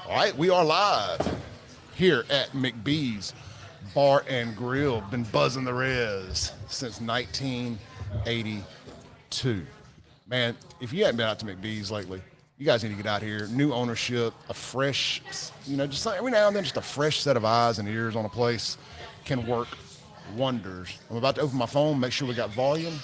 All right, we are live here at Mcb'S Bar and Grill. Been buzzing the Res since 1982. Man, if you haven't been out to Mcb'S lately, you guys need to get out here. New ownership, a fresh, just every now and then, just a fresh set of eyes and ears on a place can work wonders. I'm about to open my phone, make sure we got volume.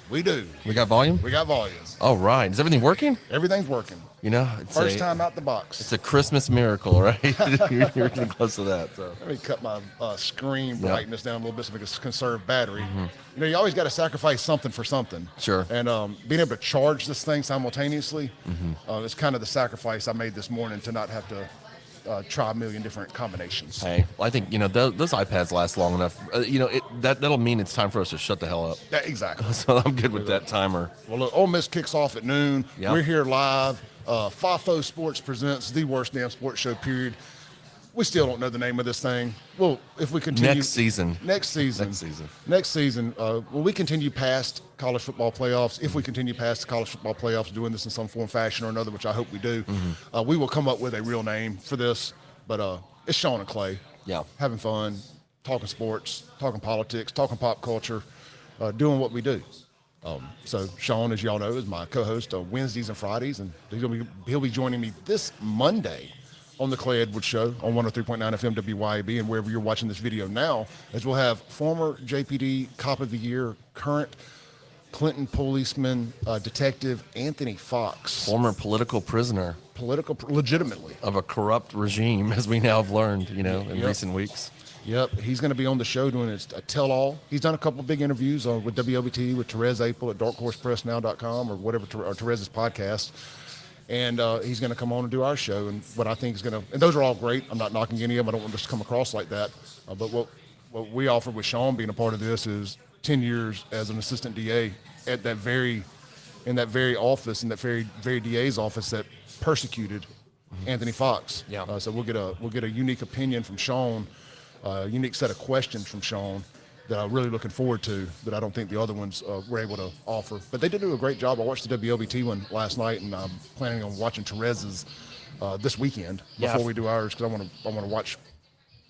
We do. We got volume? We got volume. All right. Is everything working? Everything's working. It's First time out the box. It's a Christmas miracle, right? you're getting close to that. So. Let me cut my screen brightness down a little bit so we can conserve battery. Mm-hmm. You always got to sacrifice something for something. Sure. And being able to charge this thing simultaneously is kind of the sacrifice I made this morning to not have to try a million different combinations. Hey, well, I think, those iPads last long enough. That'll mean it's time for us to shut the hell up. Yeah, exactly. So I'm good with that timer. Well, look, Ole Miss kicks off at noon. Yep. We're here live. Fafo Sports presents the worst damn sports show, period. We still don't know the name of this thing. Well, if we continue... Next season. We continue past college football playoffs. If we continue past the college football playoffs, doing this in some form, fashion, or another, which I hope we do, we will come up with a real name for this. But it's Shaun and Clay. Yeah. Having fun, talking sports, talking politics, talking pop culture, doing what we do. So Shaun, as y'all know, is my co-host on Wednesdays and Fridays, and he'll be joining me this Monday on the Clay Edwards Show on 103.9 FM WYAB, and wherever you're watching this video now, as we'll have former JPD Cop of the Year, current Clinton policeman, Detective Anthony Fox. Former political prisoner. Legitimately. Of a corrupt regime, as we now have learned, in recent weeks. Yep, he's going to be on the show doing a tell-all. He's done a couple of big interviews with WOBT, with Therese Apel at darkhorsepressnow.com or whatever, or Therese's podcast. And he's going to come on and do our show. And what I think is going to, and those are all great. I'm not knocking any of them. I don't want this to come across like that. But what we offer with Shaun being a part of this is 10 years as an assistant DA in that very office, in that very DA's office that persecuted Anthony Fox. Yeah. So we'll get a unique opinion from Shaun. Unique set of questions from Shaun that I'm really looking forward to that I don't think the other ones were able to offer. But they did do a great job. I watched the WOBT one last night, and I'm planning on watching Therese's this weekend before we do ours because I want to watch.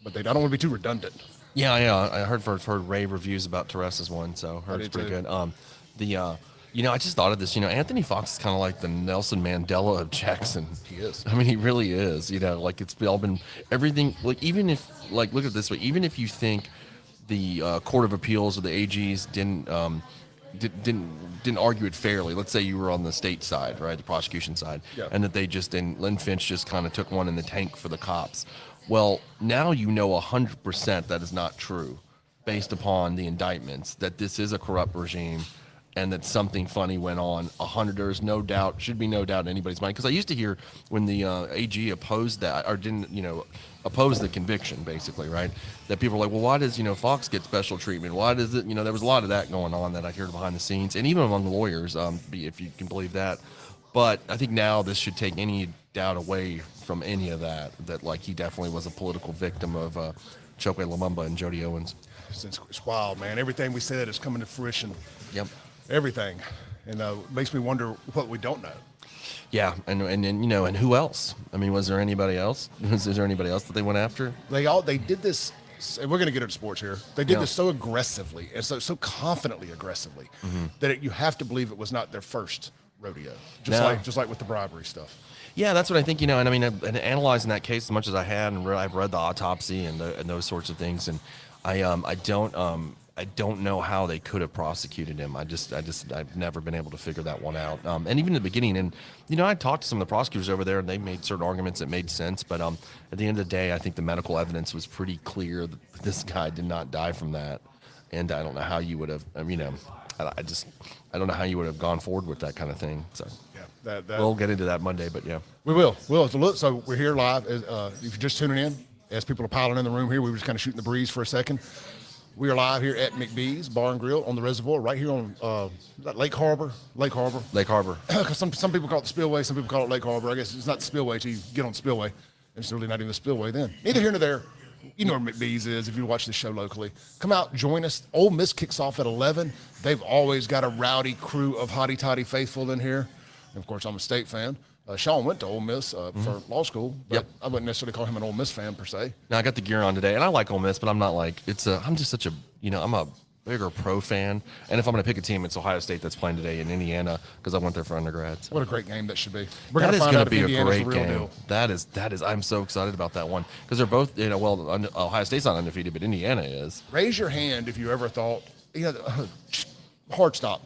But I don't want to be too redundant. Yeah. I heard rave reviews about Therese's one, so heard it's pretty good. I just thought of this. Anthony Fox is kind of like the Nelson Mandela of Jackson. He is. I mean, he really is. It's all been everything. Even if, look at it this way. Even if you think the Court of Appeals or the AGs didn't argue it fairly. Let's say you were on the state side, right, the prosecution side, and that they Lynn Finch just kind of took one in the tank for the cops. Well, now 100% that is not true, based upon the indictments, that this is a corrupt regime. And that something funny went on. There's no doubt, should be no doubt in anybody's mind. Because I used to hear when the AG opposed that, or didn't, oppose the conviction, basically, right? That people were like, well, why does, Fox get special treatment? Why does it, there was a lot of that going on that I heard behind the scenes, and even among the lawyers, if you can believe that. But I think now this should take any doubt away from any of that he definitely was a political victim of Chokwe Lumumba and Jody Owens. It's wild, man. Everything we said is coming to fruition. Yep. Everything, and makes me wonder what we don't know. Yeah, and who else? I mean, was there anybody else? Is there anybody else that they went after? They did this. And we're going to get into sports here. They did this so aggressively and so confidently aggressively that you have to believe it was not their first rodeo. Just like with the bribery stuff. Yeah, that's what I think. And I mean, and analyzing that case as much as I had, and I've read the autopsy and those sorts of things, and I don't know how they could have prosecuted him. I've never been able to figure that one out. And even in the beginning, and I talked to some of the prosecutors over there, and they made certain arguments that made sense. But at the end of the day, I think the medical evidence was pretty clear that this guy did not die from that. And I don't know how you would have. I don't know how you would have gone forward with that kind of thing. So we'll get into that Monday, but yeah, we will. So we're here live. If you're just tuning in, as people are piling in the room here, we were just kind of shooting the breeze for a second. We are live here at Mcb'S Bar and Grill on the reservoir, right here on Lake Harbor. Because some people call it the Spillway, some people call it Lake Harbor. I guess it's not the Spillway till you get on the Spillway. It's really not even the Spillway then. Neither here nor there. You know where Mcb'S is if you watch this show locally. Come out, join us. Ole Miss kicks off at 11. They've always got a rowdy crew of Hotty Toddy faithful in here. And of course, I'm a State fan. Shaun went to Ole Miss for law school, but I wouldn't necessarily call him an Ole Miss fan per se. Now I got the gear on today, and I like Ole Miss, but I'm not like I'm just such a I'm a bigger pro fan, and if I'm going to pick a team, it's Ohio State that's playing today in Indiana because I went there for undergrads. What a great game that should be. We're going to find out if Indiana's the real deal. That is. I'm so excited about that one because they're both Ohio State's not undefeated, but Indiana is. Raise your hand if you ever thought hard stop.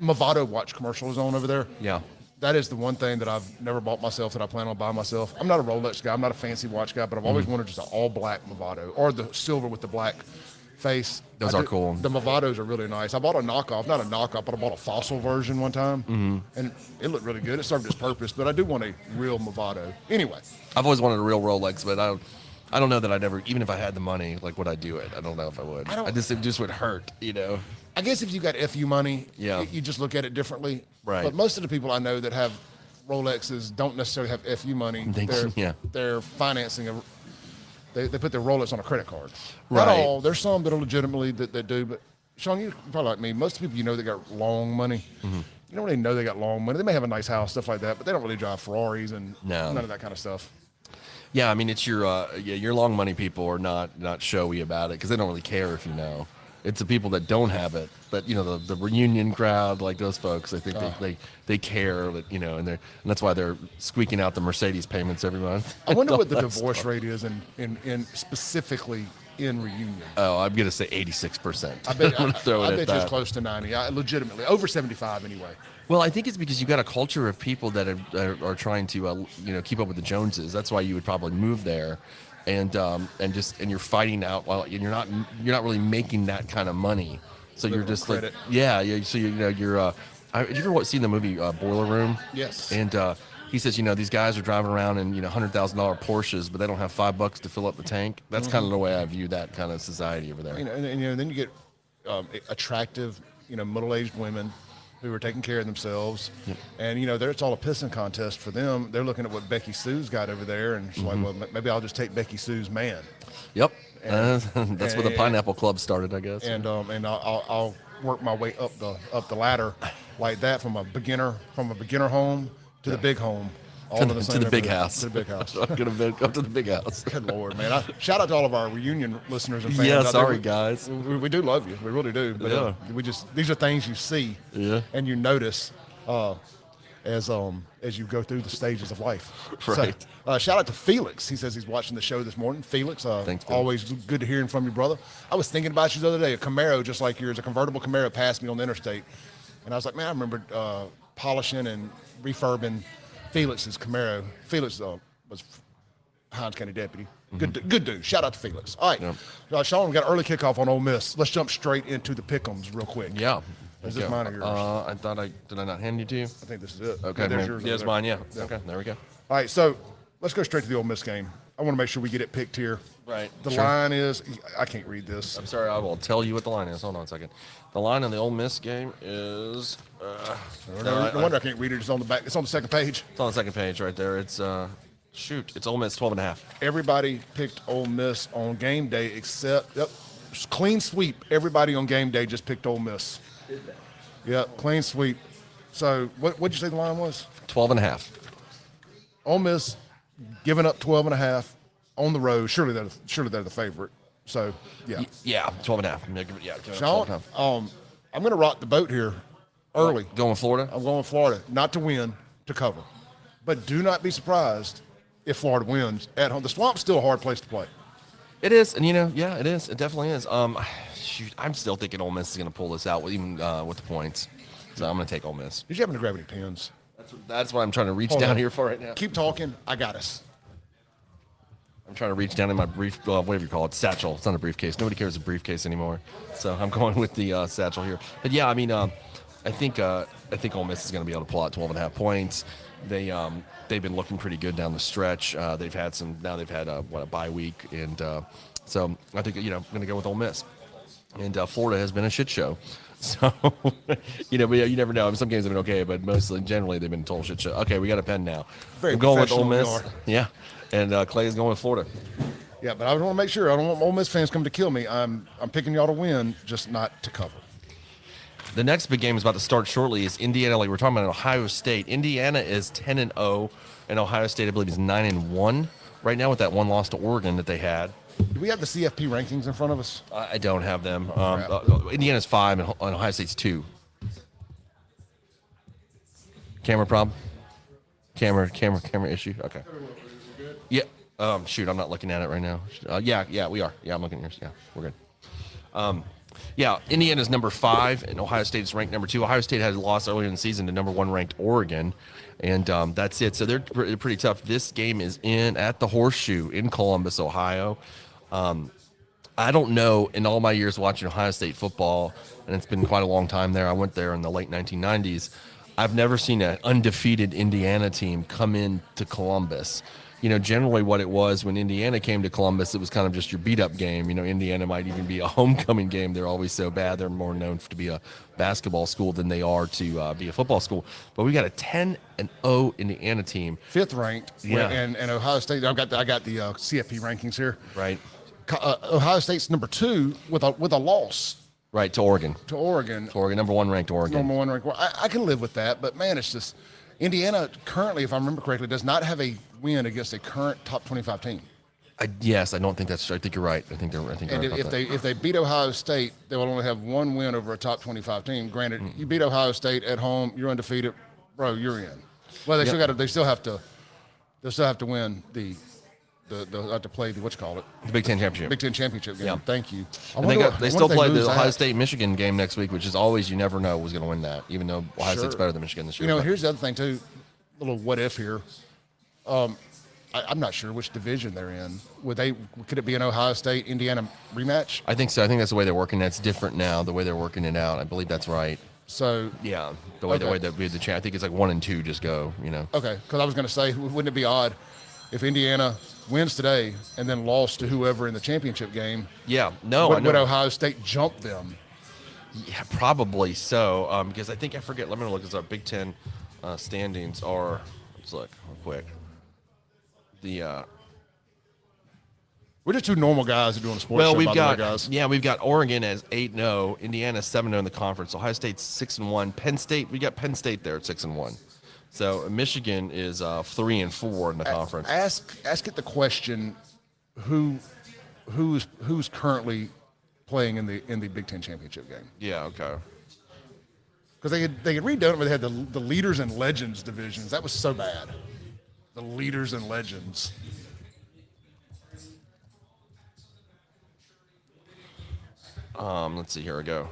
Movado watch commercial is on over there. Yeah. That is the one thing that I've never bought myself that I plan on buying myself. I'm not a Rolex guy. I'm not a fancy watch guy, but I've always wanted just an all-black Movado or the silver with the black face. Those are cool. The Movados are really nice. I bought a knockoff, not a knockoff, but I bought a fossil version one time, and it looked really good. It served its purpose, but I do want a real Movado. Anyway. I've always wanted a real Rolex, but I don't know that I'd ever, even if I had the money, like, would I do it? I don't know if I would. It just would hurt, I guess if you got FU money, yeah, you just look at it differently. Right. But most of the people I know that have Rolexes don't necessarily have FU money. They're financing they put their Rolex on a credit card. Right. Not all. There's some that are legitimately that do, but Shaun, you probably like me. Most people that got long money. You don't really know they got long money. They may have a nice house, stuff like that, but they don't really drive Ferraris and none of that kind of stuff. Yeah, I mean, it's your long money people are not showy about it because they don't really care if you know. It's the people that don't have it, but the reunion crowd, like those folks, I think they care that and that's why they're squeaking out the Mercedes payments every month. I wonder what the divorce rate is in specifically in reunion. Oh, I'm gonna say 86%. I bet it's close to 90. Legitimately over 75 anyway. Well, I think it's because you've got a culture of people that are trying to keep up with the Joneses. That's why you would probably move there. And you're fighting out while you're not really making that kind of money, so you're just credit. So you're. Did you ever seen the movie Boiler Room? Yes. And he says these guys are driving around in $100,000 Porsches, but they don't have $5 to fill up the tank. That's kind of the way I view that kind of society over there. And then you get attractive middle-aged women who are taking care of themselves. Yep. And, it's all a pissing contest for them. They're looking at what Becky Sue's got over there, and she's like, well, maybe I'll just take Becky Sue's man. Yep. That's where the Pineapple Club started, I guess. And I'll work my way up the ladder like that from a beginner home to the big home. To the big house. To the big house. I'm going to go to the big house. Good Lord, man. Shout out to all of our reunion listeners and fans. Yeah, sorry, guys. We do love you. We really do. But these are things you see and you notice as you go through the stages of life. Right. So, shout out to Felix. He says he's watching the show this morning. Felix, thanks, always good to hearing from you, brother. I was thinking about you the other day. A Camaro just like yours, a convertible Camaro passed me on the interstate. And I was like, man, I remember polishing and refurbing Felix's Camaro. Felix was Hines County deputy. Good dude. Shout out to Felix. All right. Shaun, we got an early kickoff on Ole Miss. Let's jump straight into the pick'ems real quick. Yeah. Is this mine or yours? I thought did I not hand you to you? I think this is it. Okay. There's yours. Yeah, it's mine. Yeah. Okay. There we go. All right. So let's go straight to the Ole Miss game. I want to make sure we get it picked here. Right. The line is, I can't read this. I'm sorry. I will tell you what the line is. Hold on a second. The line in the Ole Miss game is. No wonder I can't read it. It's on the back. It's on the second page. It's on the second page right there. It's It's Ole Miss 12.5. Everybody picked Ole Miss on game day except clean sweep. Everybody on game day just picked Ole Miss. Yep, clean sweep. So what'd you say the line was? 12.5. Ole Miss giving up 12.5 on the road. Surely they're the favorite. So yeah. Yeah, 12.5. Yeah. Shaun, I'm going to rock the boat here early. Going Florida? I'm going Florida, not to win, to cover. But do not be surprised if Florida wins at home. The Swamp's still a hard place to play. It is, and it is. It definitely is. I'm still thinking Ole Miss is going to pull this out, even with the points. So I'm going to take Ole Miss. Did you happen to grab any pins? That's what I'm trying to reach down here for right now. Keep talking. I got us. I'm trying to reach down in my whatever you call it, satchel. It's not a briefcase. Nobody carries a briefcase anymore. So I'm going with the satchel here. But yeah, I mean, I think Ole Miss is going to be able to pull out 12.5 points. They've been looking pretty good down the stretch. They've had a bye week, and so I think I'm going to go with Ole Miss. And Florida has been a shit show. So, but you never know. Some games have been okay, but generally they've been a total shit show. Okay, we got a pen now. I'm going with Ole Miss. Yeah, and Clay is going with Florida. Yeah, but I want to make sure I don't want Ole Miss fans come to kill me. I'm picking y'all to win, just not to cover. The next big game is about to start shortly. Is Indiana? Like we're talking about Ohio State. Indiana is 10-0, and Ohio State, I believe, is 9-1 right now with that one loss to Oregon that they had. Do we have the CFP rankings in front of us? I don't have them. Indiana's 5 and Ohio State's 2. Camera problem? Camera issue? Okay. Yeah. Shoot, I'm not looking at it right now. Yeah, we are. Yeah, I'm looking at yours. Yeah, we're good. Yeah, Indiana's number 5, and Ohio State is ranked number 2. Ohio State had a loss earlier in the season to number 1 ranked Oregon, and that's it. So they're pretty tough. This game is at the Horseshoe in Columbus, Ohio. I don't know, in all my years watching Ohio State football, and it's been quite a long time there. I went there in the late 1990s. I've never seen an undefeated Indiana team come into Columbus. Generally what it was when Indiana came to Columbus, it was kind of just your beat-up game. Indiana might even be a homecoming game. They're always so bad. They're more known to be a basketball school than they are to be a football school. But we got a 10-0 Indiana team. 5th ranked. Yeah. And Ohio State, I got the CFP rankings here. Right. Ohio State's number 2 with a loss. Right, to Oregon. Number 1 ranked Oregon. Number 1 ranked. I can live with that, but man, it's just Indiana currently, if I remember correctly, does not have a win against a current top 25 team. Yes, I don't think that's true. I think you're right. I think they're right about that. If they beat Ohio State, they will only have 1 win over a top 25 team. Granted, you beat Ohio State at home, you're undefeated, bro, you're in. Well, they still have to win they'll have to play the the Big Ten championship. Big Ten championship game. Yeah. Thank you. They still play the Ohio State Michigan game next week, which is always you never know who's going to win that, even though Ohio State's better than Michigan this year. Here's the other thing too. A little what if here. I'm not sure which division they're in. Could it be an Ohio State Indiana rematch? I think so. I think that's the way they're working. That's different now. The way they're working it out. I believe that's right. So yeah, the way that we had the chance. I think it's like 1 and 2 just go. Okay, because I was going to say, wouldn't it be odd if Indiana wins today and then lost to whoever in the championship game? Yeah, no, would Ohio State jump them? Yeah, probably so. Because I forget. Let me look. It's our Big Ten standings are. Let's look real quick. We're just 2 normal guys who are doing a sports show. We've got Oregon as 8-0, Indiana 7-0 in the conference. Ohio State's 6-1. Penn State, we got Penn State there at 6-1. So Michigan is 3-4 in the conference. Ask it the question: who's currently playing in the Big Ten championship game? Yeah, okay. Because they had redone it, where they had the leaders and legends divisions. That was so bad. The leaders and legends. Let's see. Here we go.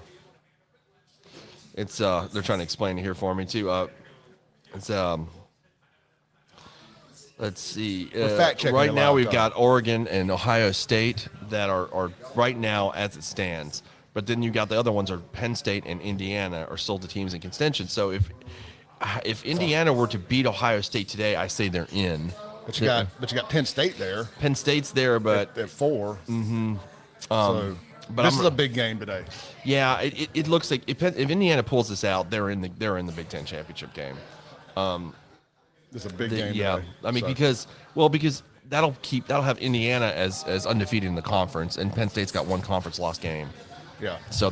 It's they're trying to explain it here for me too. It's let's see. Right now we've got Oregon and Ohio State that are right now as it stands. But then you got the other ones are Penn State and Indiana are still the teams in contention. So if Indiana were to beat Ohio State today, I say they're in. But you got Penn State there. Penn State's there, but at 4. Mm-hmm. But this is a big game today. Yeah, it looks like if Indiana pulls this out, they're in the Big Ten championship game. It's a big game. Yeah, today, I mean because that'll have Indiana as undefeated in the conference, and Penn State's got 1 conference loss game. Yeah. So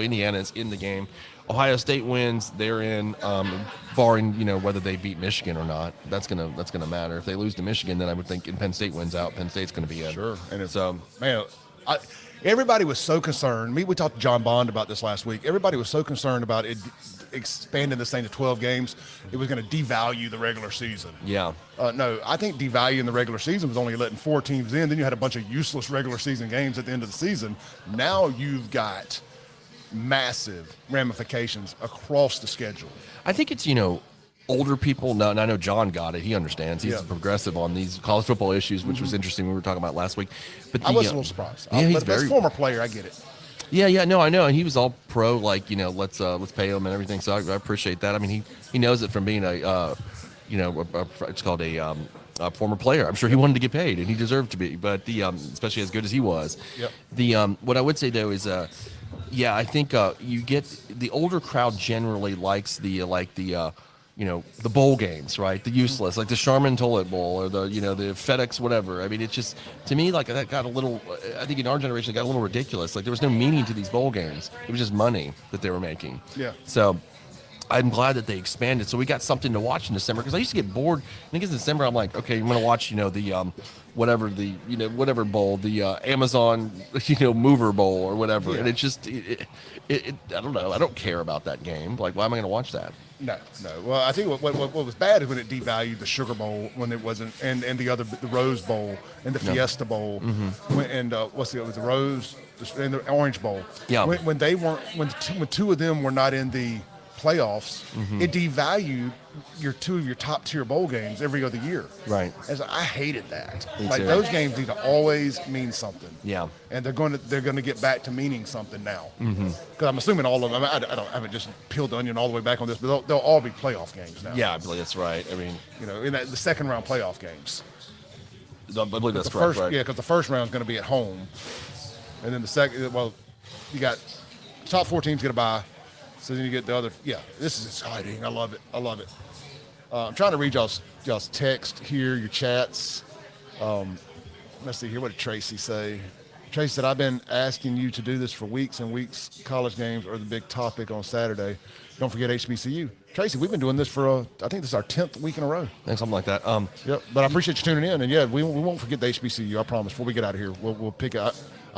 Indiana's in the game. Ohio State wins, they're in, barring whether they beat Michigan or not. That's gonna matter. If they lose to Michigan, then I would think Penn State wins out. Penn State's gonna be in. Sure. And man, everybody was so concerned. We talked to John Bond about this last week. Everybody was so concerned about it expanding this thing to 12 games. It was going to devalue the regular season. Yeah. No, I think devaluing the regular season was only letting 4 teams in. Then you had a bunch of useless regular season games at the end of the season. Now you've got massive ramifications across the schedule. I think it's, older people. Now, and I know John got it. He understands. He's progressive on these college football issues, which was interesting. We were talking about last week. But I was a little surprised. Yeah, he's as a former player, I get it. Yeah, no, I know, and he was all pro, like let's pay him and everything. So I appreciate that. I mean, he knows it from being it's called a former player. I'm sure he wanted to get paid, and he deserved to be. But especially as good as he was. Yep. What I would say though is, I think you get the older crowd generally likes the the bowl games, right? The useless, like the Charmin Toilet Bowl or the FedEx whatever. I mean, it's just, to me, like that got a little, I think in our generation, it got a little ridiculous. Like there was no meaning to these bowl games. It was just money that they were making. Yeah. So I'm glad that they expanded. So we got something to watch in December, because I used to get bored. I think it's December. I'm like, okay, I'm going to watch, the, whatever bowl, the Amazon, mover bowl or whatever. Yeah. And it's just, I don't know. I don't care about that game. Like, why am I going to watch that? No. Well, I think what was bad is when it devalued the Sugar Bowl, when it wasn't, and the Rose Bowl and the Fiesta Bowl, and the Rose and the Orange Bowl. Yeah. When they weren't, when two of them were not in the playoffs, it devalued two of your top tier bowl games every other year. Right. And so I hated that. Me like too. Those games need to always mean something. Yeah. And they're going to get back to meaning something now. Because I'm assuming all of them. I haven't just peeled the onion all the way back on this, but they'll all be playoff games now. Yeah, I believe that's right. I mean, in the second round playoff games. I believe that's correct. Right. Yeah, because the first round is going to be at home, and then the second. Well, you got the top 4 teams get a bye. So then you get the other. Yeah, this is exciting. I love it. I'm trying to read y'all's text here, your chats. Let's see here. What did Tracy say? Tracy said, "I've been asking you to do this for weeks and weeks. College games are the big topic on Saturday. Don't forget HBCU." Tracy, we've been doing this for I think this is our 10th week in a row. I think something like that. Yep. But I appreciate you tuning in, and yeah, we won't forget the HBCU. I promise. Before we get out of here, we'll pick. I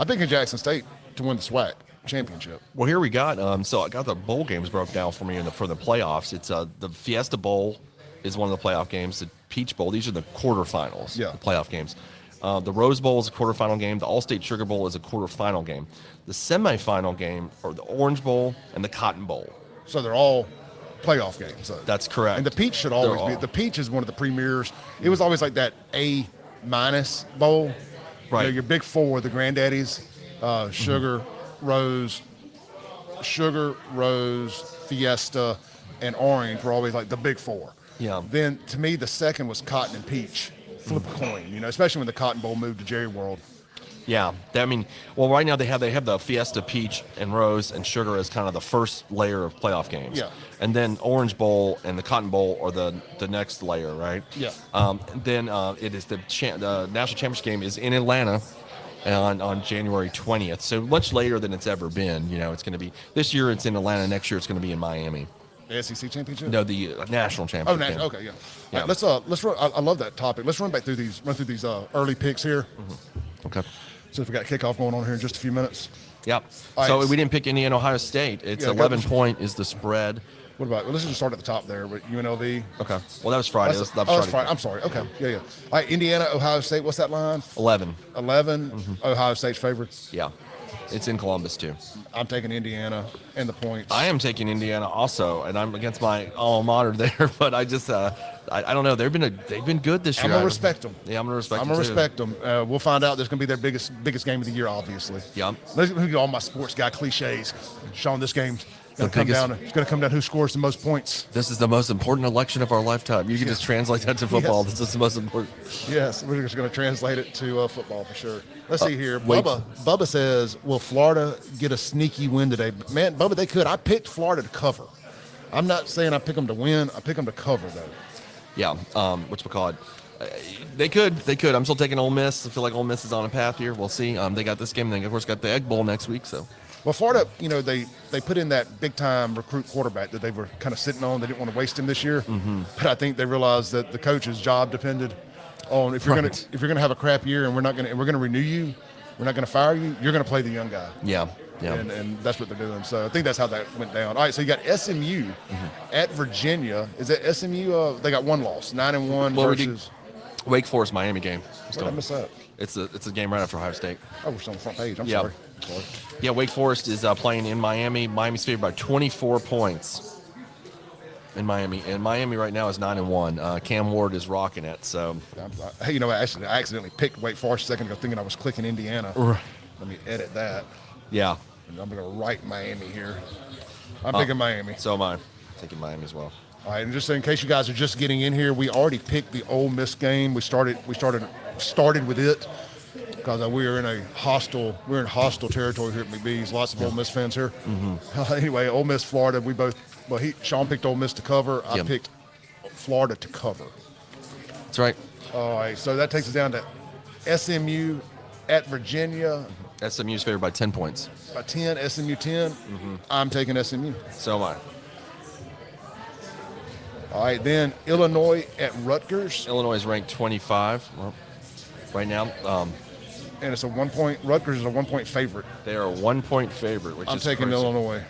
pick in Jackson State to win the SWAC championship. Well, here we got. So I got the bowl games broke down for me for the playoffs. It's the Fiesta Bowl is one of the playoff games. The Peach Bowl, these are the quarterfinals. Yeah. The playoff games. The Rose Bowl is a quarterfinal game. The All-State Sugar Bowl is a quarterfinal game. The semifinal game are the Orange Bowl and the Cotton Bowl. So they're all playoff games. So. That's correct. And the Peach should always be. The Peach is one of the premiers. It was always like that A- bowl. Right. Your big four, the granddaddies, Sugar, Rose, Fiesta, and Orange were always like the big four. Yeah. Then to me, the second was Cotton and Peach. Flip a coin, especially when the Cotton Bowl moved to Jerry World. Yeah, right now they have the Fiesta, Peach, and Rose and Sugar as kind of the first layer of playoff games. Yeah. And then Orange Bowl and the Cotton Bowl are the next layer, right? Yeah. Then it is the national championship game is in Atlanta on January 20th. So much later than it's ever been. It's going to be this year. It's in Atlanta. Next year it's going to be in Miami. The SEC championship? No, the national championship. Oh, national. Okay, yeah. All right, let's run. I love that topic. Let's run through these early picks here. Okay. So if we got kickoff going on here in just a few minutes. Yep. All So right. we didn't pick Indiana, Ohio State. It's 11 point is the spread. What about? Well, let's just start at the top there with UNLV. Okay. Well, that was Friday. That's Friday. I'm sorry. Okay. Yeah. All right. Indiana, Ohio State. What's that line? 11. 11. Ohio State's favorites. Yeah. It's in Columbus too. I'm taking Indiana and the points. I am taking Indiana also, and I'm against my alma mater there. But I just I don't know. They've been good this year. I'm gonna respect them. Yeah, I'm gonna respect. I'm gonna respect them. We'll find out. There's gonna be their biggest game of the year, obviously. Yeah. Let's get all my sports guy cliches. Sean, this game's gonna come down. It's gonna come down who scores the most points. This is the most important election of our lifetime. You can just translate that to football. Yes. This is the most important. Yes, we're just gonna translate it to football for sure. Let's see here. Bubba says, "Will Florida get a sneaky win today?" Man, Bubba, they could. I picked Florida to cover. I'm not saying I pick them to win. I pick them to cover though. Yeah. Whatchamacallit? They could. I'm still taking Ole Miss. I feel like Ole Miss is on a path here. We'll see. They got this game, and they of course got the Egg Bowl next week. So. Well, Florida, they put in that big-time recruit quarterback that they were kind of sitting on. They didn't want to waste him this year, but I think they realized that the coach's job depended on if you're gonna have a crap year and we're gonna renew you, we're not gonna fire you. You're gonna play the young guy. Yeah. Yeah. And that's what they're doing. So I think that's how that went down. All right, so you got SMU at Virginia. Is that SMU? They got one loss, 9-1 versus Wake Forest Miami game. Where did I miss that? It's a game right after Ohio State. Oh, it's on the front page. I'm Yeah. sorry. Yeah, Wake Forest is playing in Miami. Miami's favored by 24 points in Miami, and Miami right now is 9-1. Cam Ward is rocking it. So, I accidentally picked Wake Forest a second ago, thinking I was clicking Indiana. Right. Let me edit that. Yeah. And I'm going to write Miami here. I'm picking Miami. So am I. Taking Miami as well. All right, and just in case you guys are just getting in here, we already picked the Ole Miss game. We started with it because we're in hostile territory here at Mcb'S. Lots of Ole Miss fans here. Anyway, Ole Miss, Florida. Sean picked Ole Miss to cover. I picked Florida to cover. That's right. All right, so that takes us down to SMU at Virginia. SMU is favored by 10 points. 10, SMU 10. I'm taking SMU. So am I. All right, then Illinois at Rutgers. Illinois is ranked 25 right now. And it's a 1 point. Rutgers is a 1 point favorite. They are a 1 point favorite, which I'm is taking crazy. Illinois.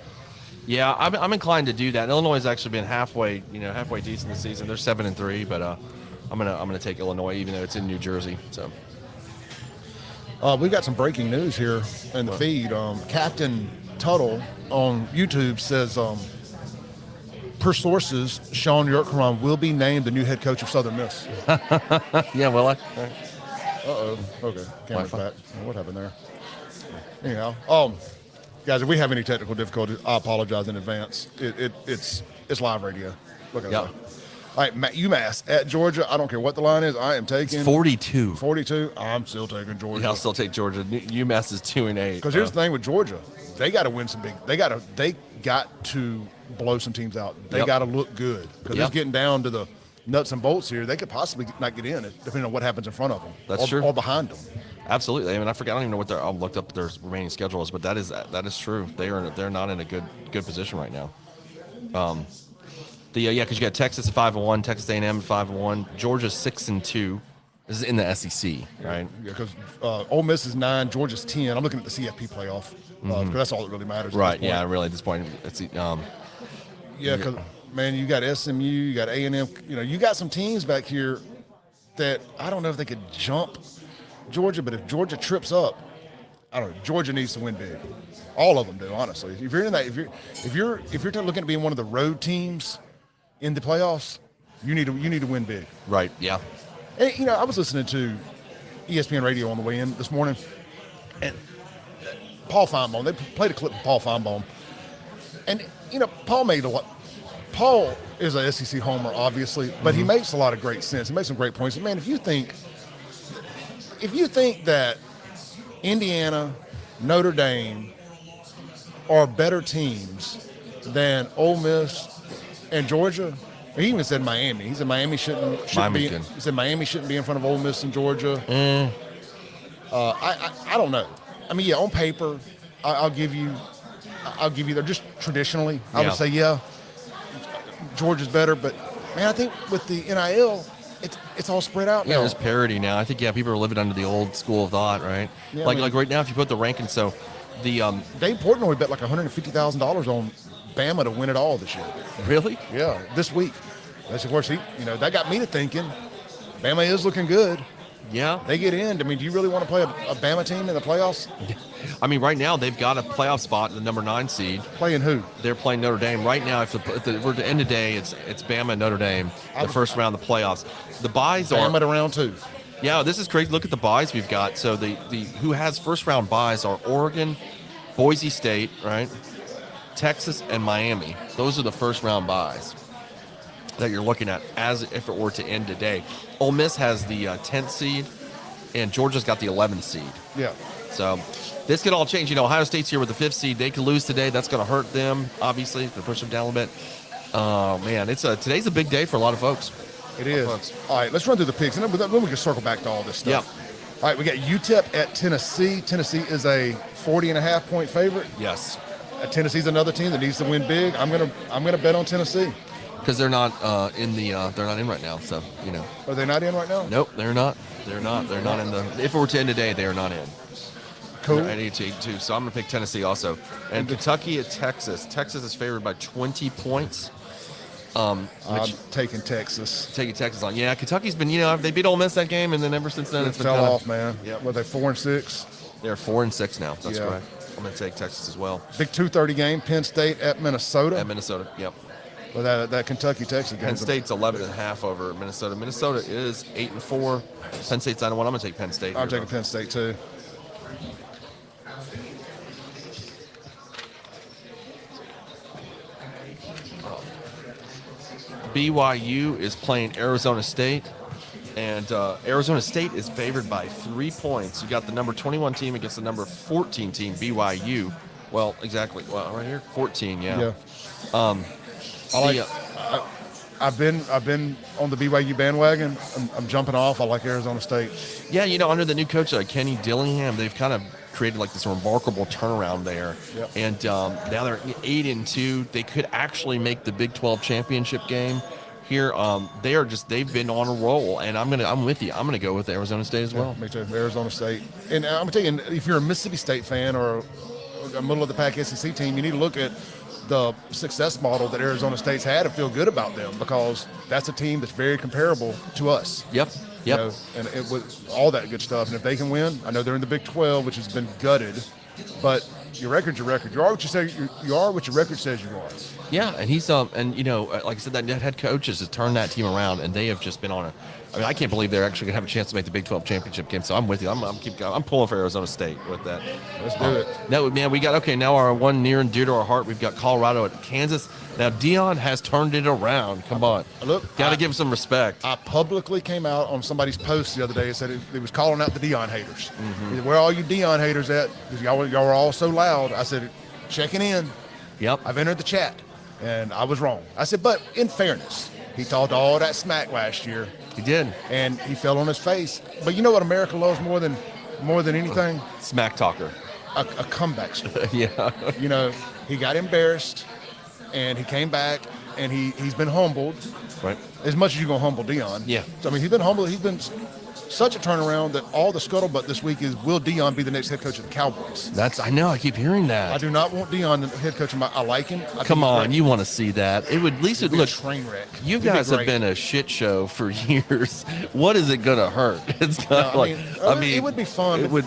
Yeah, I'm inclined to do that. Illinois has actually been halfway decent this season. They're 7-3, but I'm gonna take Illinois, even though it's in New Jersey. So We've got some breaking news here in the feed. Captain Tuttle on YouTube says, per sources, Shaun Yurtkuran will be named the new head coach of Southern Miss. yeah, well, Uh-oh. Okay. Camera's back. What happened there? Anyhow. Guys, if we have any technical difficulties, I apologize in advance. It's live radio. Look at that. All right, UMass at Georgia. I don't care what the line is. I am taking 42. 42. I'm still taking Georgia. Yeah, I'll still take Georgia. UMass is 2-8. Because here's the thing with Georgia, they got to win some big. They got to blow some teams out. They got to look good because it's getting down to the nuts and bolts here. They could possibly not get in, depending on what happens in front of them. That's true. Or behind them. Absolutely. I mean, I forgot. I don't even know what I looked up their remaining schedule is, but that is true. They're not in a good position right now. Because you got Texas at 5-1, Texas A&M at 5-1, Georgia 6-2. This is in the SEC, right? Yeah, because Ole Miss is 9, Georgia's 10. I'm looking at the CFP playoff because that's all that really matters. Right. Yeah. Really, at this point, it's yeah. Because man, you got SMU, you got A&M. You got some teams back here that I don't know if they could jump Georgia, but if Georgia trips up, I don't know. Georgia needs to win big. All of them do, honestly. If you're in that, if you're looking at being one of the road teams in the playoffs, you need to win big. Right. Yeah. And, I was listening to ESPN radio on the way in this morning, and Paul Feinbaum. They played a clip of Paul Feinbaum, and Paul made a lot. Paul is a SEC homer, obviously, but he makes a lot of great sense. He makes some great points. And man, if you think that Indiana, Notre Dame are better teams than Ole Miss and Georgia, he even said Miami. He said Miami shouldn't be. He said Miami shouldn't be in front of Ole Miss and Georgia. I don't know. I mean, yeah, on paper, I'll give you. They're just traditionally, I would say, Georgia's better. But man, I think with the NIL, it's all spread out now. Yeah, there's parity now. I think people are living under the old school of thought, right? Yeah, like right now, if you put the ranking, so the Dave Portnoy bet like $150,000 on Bama to win it all this year. Really? Yeah, this week. That's of course that got me to thinking Bama is looking good. Yeah. They get in. I mean, do you really want to play a Bama team in the playoffs? I mean, right now they've got a playoff spot in the number 9 seed. Playing who? They're playing Notre Dame. Right now, if we're at the end of the day, it's Bama and Notre Dame, the first round of the playoffs. The byes are Bama to round 2. Yeah, this is crazy. Look at the byes we've got. So the who has first round byes are Oregon, Boise State, right? Texas and Miami. Those are the first round byes that you're looking at as if it were to end today. Ole Miss has the 10th seed, and Georgia's got the 11th seed. Yeah. So this could all change. Ohio State's here with the 5th seed. They could lose today. That's going to hurt them, obviously. It's going to push them down a little bit. Oh, man. Today's a big day for a lot of folks. It is. All right, let's run through the picks, and then we can circle back to all this stuff. Yep. All right, we got UTEP at Tennessee. Tennessee is a 40.5-point favorite. Yes. Tennessee's another team that needs to win big. I'm gonna bet on Tennessee because they're not they're not in right now. So Are they not in right now? Nope, they're not. They're not in the. If it were to end today, they are not in. Cool. At 8-2, so I'm gonna pick Tennessee also, and Kentucky at Texas. Texas is favored by 20 points. I'm taking Texas. Taking Texas on. Yeah, Kentucky's been they beat Ole Miss that game, and then ever since then it's been fell off, man. Yep. Were they 4-6? They're 4-6 now. That's correct. I'm going to take Texas as well. Big 2:30 game, Penn State at Minnesota. At Minnesota, yep. Well, that Kentucky-Texas game. Penn State's 11.5 over Minnesota. Minnesota is 8-4. Penn State's 9-1. I'm going to take Penn State. I'm taking Penn State too. BYU is playing Arizona State. And Arizona State is favored by 3 points. You got the number 21 team against the number 14 team, BYU. Well, exactly. Well, right here, 14, yeah. I like I've been on the BYU bandwagon. I'm jumping off. I like Arizona State. Yeah, under the new coach, Kenny Dillingham, they've kind of created like this remarkable turnaround there. Yep. And now they're 8-2. They could actually make the Big 12 championship game here. They've been on a roll, and I'm with you. I'm gonna go with Arizona State as well. Me too. Arizona State. And I'm gonna tell you, if you're a Mississippi State fan or a middle of the pack SEC team, you need to look at the success model that Arizona State's had and feel good about them, because that's a team that's very comparable to us. Yep. And it was all that good stuff. And if they can win, I know they're in the Big 12, which has been gutted, but your record's your record. You are what you say. You are what your record says you are. Yeah, and he's like I said, that head coach has turned that team around, and they have just been on I can't believe they're actually gonna have a chance to make the Big 12 championship game. So I'm with you. I'm pulling for Arizona State with that. Let's do it. Now, man, we got now our one near and dear to our heart. We've got Colorado at Kansas. Now Deion has turned it around. Come on, got to give some respect. I publicly came out on somebody's post the other day and said it was calling out the Deion haters. Mm-hmm. Where are all you Deion haters at? Because y'all were all so loud. I said, checking in. Yep. I've entered the chat, and I was wrong. I said, but in fairness, he talked all that smack last year. He did, and he fell on his face. But you know what America loves more than anything? Smack talker. A comeback story. Yeah. He got embarrassed, and he came back, and he's been humbled. Right. As much as you're gonna humble Deion. Yeah. So he's been humbled. He's been such a turnaround that all the scuttlebutt this week is, will Deion be the next head coach of the Cowboys? I know. I keep hearing that. I do not want Deion the head coach of I like him. Come on, you want to see that? It would at least look. A train wreck. You guys have been a shit show for years. What is it gonna hurt? It's it would be fun. It would,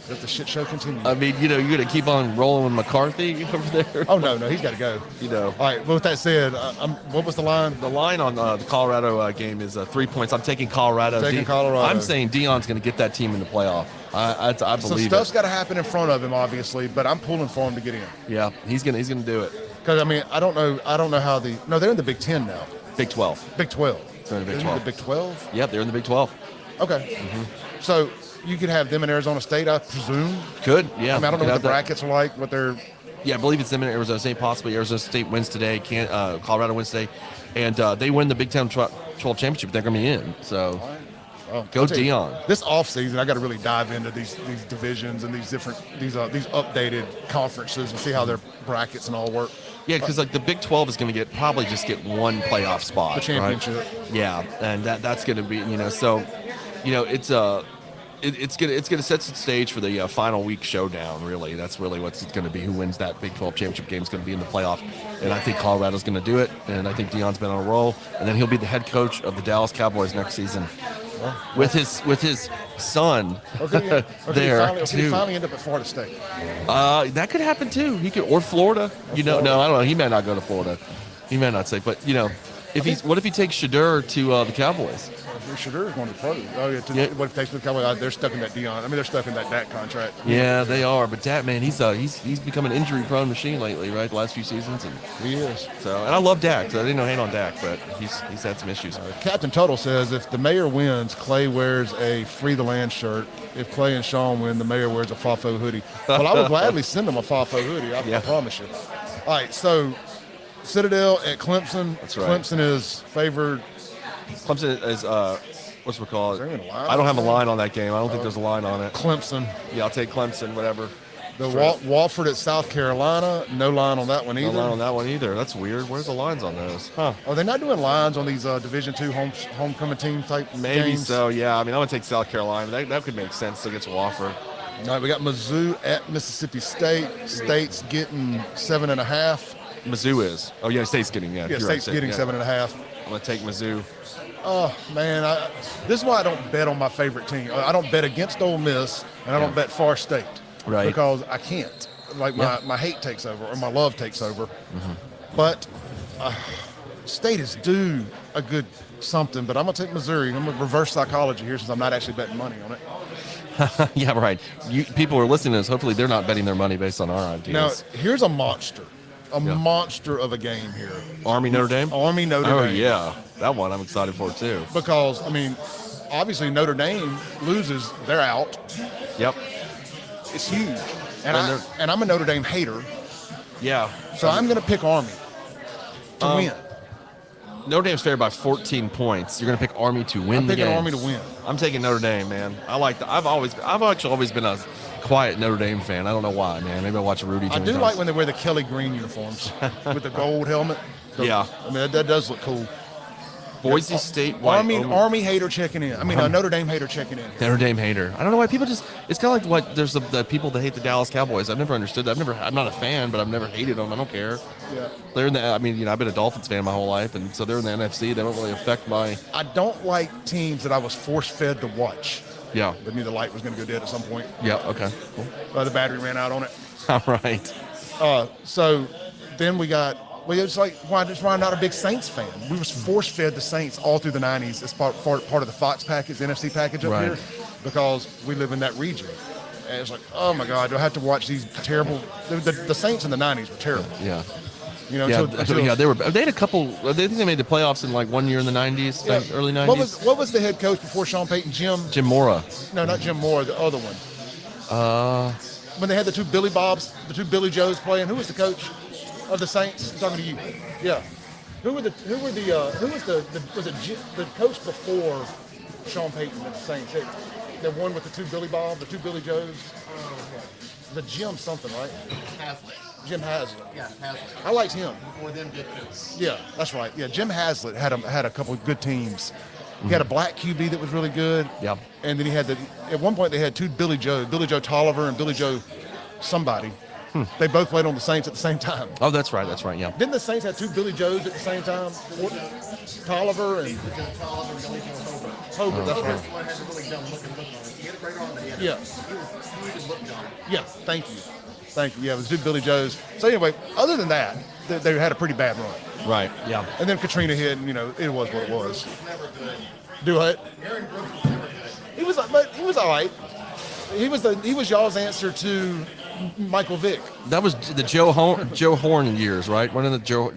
Let the shit show continue. I mean, you're going to keep on rolling with McCarthy over there? Oh, no, he's got to go. All right, well, with that said, what was the line? The line on the Colorado game is 3 points. I'm taking Colorado. I'm saying Deion's going to get that team in the playoff. I believe Some stuff's got to happen in front of him, obviously, but I'm pulling for him to get in. Yeah, he's gonna do it. Because, I don't know how they're in the Big 10 now. Big 12. Big 12. They're in the Big 12. The Big 12? Yep, they're in the Big 12. Okay. Mm-hmm. So you could have them in Arizona State, I presume. Could, yeah. I don't know what the brackets are like, what they're. Yeah, I believe it's them in Arizona State. Possibly Arizona State wins today. Colorado wins today, and they win the Big 12 championship. They're going to be in. So go Deion. This offseason, I got to really dive into these divisions and these updated conferences and see how their brackets and all work. Yeah, because the Big 12 is going to probably just get one playoff spot. The championship. Right? Yeah, and that's going to be it's gonna set the stage for the final week showdown. Really, that's really what's going to be. Who wins that Big 12 championship game is going to be in the playoff, and I think Colorado's going to do it. And I think Deion's been on a roll, and then he'll be the head coach of the Dallas Cowboys next season, with his son there too. Finally end up at Florida State. That could happen too. He could, or Florida. No, I don't know. He may not go to Florida. He may not say, but what if he takes Shedeur to the Cowboys? Shedeur is going to the pros. What if takes the Cowboys? They're stuck in that Deion. They're stuck in that Dak contract. Yeah, they are. But Dak, man, he's become an injury-prone machine lately, right? The last few seasons, and he is. So, and I love Dak. So I didn't hate on Dak, but he's had some issues. Captain Tuttle says if the mayor wins, Clay wears a Free the Land shirt. If Clay and Shaun win, the mayor wears a Fafo hoodie. Well, I would gladly send him a Fafo hoodie. I promise you. All right, so Citadel at Clemson. That's right. Clemson is favored. Clemson is what's we call it? I don't have a line on that game. I don't think there's a line on it. Clemson. Yeah, I'll take Clemson. Whatever. The Wofford at South Carolina. No line on that one either. No line on that one either. That's weird. Where's the lines on those? Huh? Are they not doing lines on these Division II homecoming team type Maybe games? so. Yeah. I'm gonna take South Carolina. That could make sense against Wofford. All right, we got Mizzou at Mississippi State. State's getting 7.5. Mizzou is. Oh yeah, State's getting. Yeah, State's getting 7.5. I'm gonna take Mizzou. Oh man, this is why I don't bet on my favorite team. I don't bet against Ole Miss, and I don't bet Far State, right? Because I can't. My hate takes over, or my love takes over. Mm-hmm. But State is due a good something. But I'm gonna take Missouri. I'm gonna reverse psychology here since I'm not actually betting money on it. Yeah, right. People are listening to this. Hopefully, they're not betting their money based on our ideas. Now, here's a monster. Monster of a game here. Army Notre Dame? Army Notre Dame. Oh, yeah. That one I'm excited for, too. Because, obviously Notre Dame loses, they're out. Yep. It's huge. And I'm a Notre Dame hater. Yeah. So I'm going to pick Army to win. Notre Dame's favored by 14 points. You're going to pick Army to win the game. I'm picking Army to win. I'm taking Notre Dame, man. I like that. I've actually always been a quiet Notre Dame fan. I don't know why, man. Maybe I watch Rudy. I do like when they wear the Kelly green uniforms with the gold helmet. Yeah. I mean, that does look cool. Boise State, Army hater checking in. I mean, a Notre Dame hater checking in. Notre Dame hater. I don't know why people just. It's kind of like what there's the people that hate the Dallas Cowboys. I've never understood that. I'm not a fan, but I've never hated them. I don't care. Yeah. They're in the. I mean, I've been a Dolphins fan my whole life, and so they're in the NFC. They don't really affect my. I don't like teams that I was force fed to watch. Yeah. But knew the light was going to go dead at some point. Yeah. Okay. Cool. The battery ran out on it. All right. So then we got. Well, it's like, why not a big Saints fan? We was force-fed the Saints all through the 90s as part of the Fox package, NFC package up here, because we live in that region. And it's like, oh, my God, do I have to watch these terrible – the Saints in the 90s were terrible. Yeah. You know, they had a couple – they think they made the playoffs in like 1 year in the 90s, early 90s. What was the head coach before Sean Payton? Jim Mora. No, not Jim Mora, the other one. When they had the two Billy Bobs, the two Billy Joes playing, who was the coach of the Saints? I'm talking to you. Yeah. Was it the coach before Sean Payton at the Saints? The one with the two Billy Bob, the two Billy Joes? The Jim something, right? Haslett. Jim Haslett. Yeah, Haslett. I liked him. Before them good coach. Yeah, that's right. Yeah, Jim Haslett had a couple of good teams. He had a black QB that was really good. Yeah. And then he had at one point they had two Billy Joe Tolliver and Billy Joe somebody. They both played on the Saints at the same time. Oh, that's right, yeah. Didn't the Saints have two Billy Joes at the same time? Tolliver and Hobart, that's right. One had a really dumb looking look on it. He had a great arm, but he had Yeah. he just looked dumb. Yeah, thank you. Yeah, it was two Billy Joes. So anyway, other than that, they had a pretty bad run. Right, yeah. And then Katrina hit, and, it was what it was. He was never good. Do what? Aaron Brooks was never good. He was all right. He was y'all's answer to Michael Vick. That was the Joe Horn years, right? One of the Joe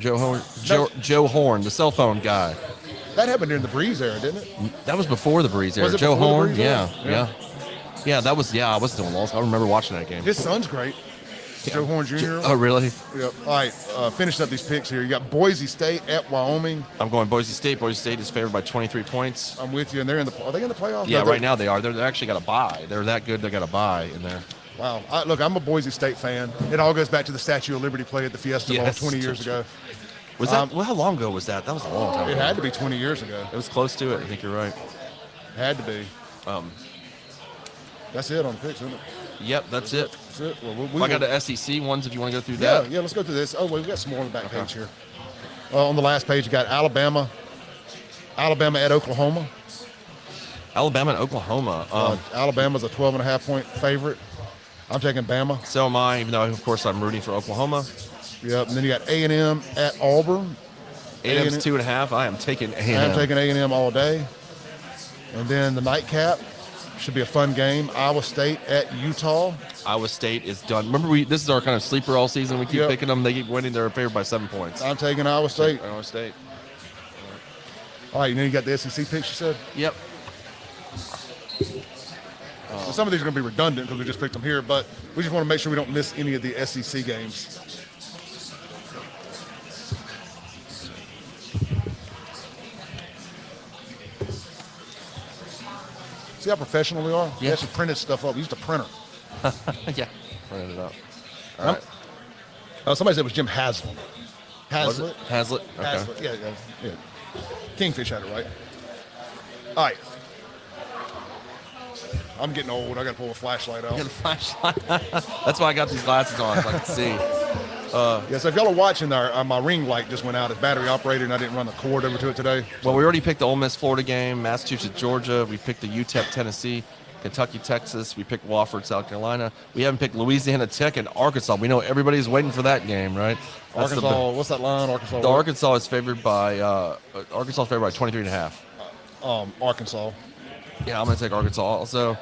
Horn, the cell phone guy. That happened during the Breeze era, didn't it? That was before the Breeze era. Was it Joe before the Horn, Breeze era? yeah. That was I wasn't doing lost. I remember watching that game. His son's great. Joe Horn Jr. Oh, really? Yep. All right, finish up these picks here. You got Boise State at Wyoming. I'm going Boise State. Boise State is favored by 23 points. I'm with you, and are they in the playoffs? Yeah, no, right now they are. They're actually got a bye. They're that good. They got a bye in there. Wow. Look, I'm a Boise State fan. It all goes back to the Statue of Liberty play at the Fiesta Bowl 20 years ago. Was that? Well, how long ago was that? That was a long time ago. It had to be 20 years ago. It was close to it. I think you're right. Had to be. That's it on the picks, isn't it? Yep, that's it. That's it. Well, I got the SEC ones if you want to go through that. Yeah, let's go through this. Oh, wait, we got some more on the back page here. On the last page, you got Alabama at Oklahoma. Alabama and Oklahoma. Alabama's a 12.5-point favorite. I'm taking Bama. So am I, even though, of course, I'm rooting for Oklahoma. Yep, and then you got A&M at Auburn. A&M's 2.5. I am taking A&M. I'm taking A&M all day. And then the nightcap should be a fun game. Iowa State at Utah. Iowa State is done. Remember, this is our kind of sleeper all season. We keep picking them. They keep winning. They're favored by 7 points. I'm taking Iowa State. Iowa State. All right, and then you got the SEC picks, you said? Yep. Well, some of these are going to be redundant because we just picked them here, but we just want to make sure we don't miss any of the SEC games. See how professional we are? Yeah. We actually printed stuff up. We used a printer. Yeah. Printed it up. All right. Somebody said it was Jim Haslett. Haslett? Hazlitt? Okay. Haslett. Yeah. Kingfish had it right. All right. I'm getting old. I got to pull a flashlight out. Get a flashlight. That's why I got these glasses on so I can see. Yeah, so if y'all are watching, my ring light just went out. It's battery operated, and I didn't run the cord over to it today. Well, we already picked the Ole Miss Florida game, Massachusetts, Georgia. We picked the UTEP, Tennessee, Kentucky, Texas. We picked Wofford, South Carolina. We haven't picked Louisiana Tech and Arkansas. We know everybody's waiting for that game, right? That's Arkansas, what's that line? Arkansas. Arkansas is favored by 23.5. Arkansas. Yeah, I'm going to take Arkansas also.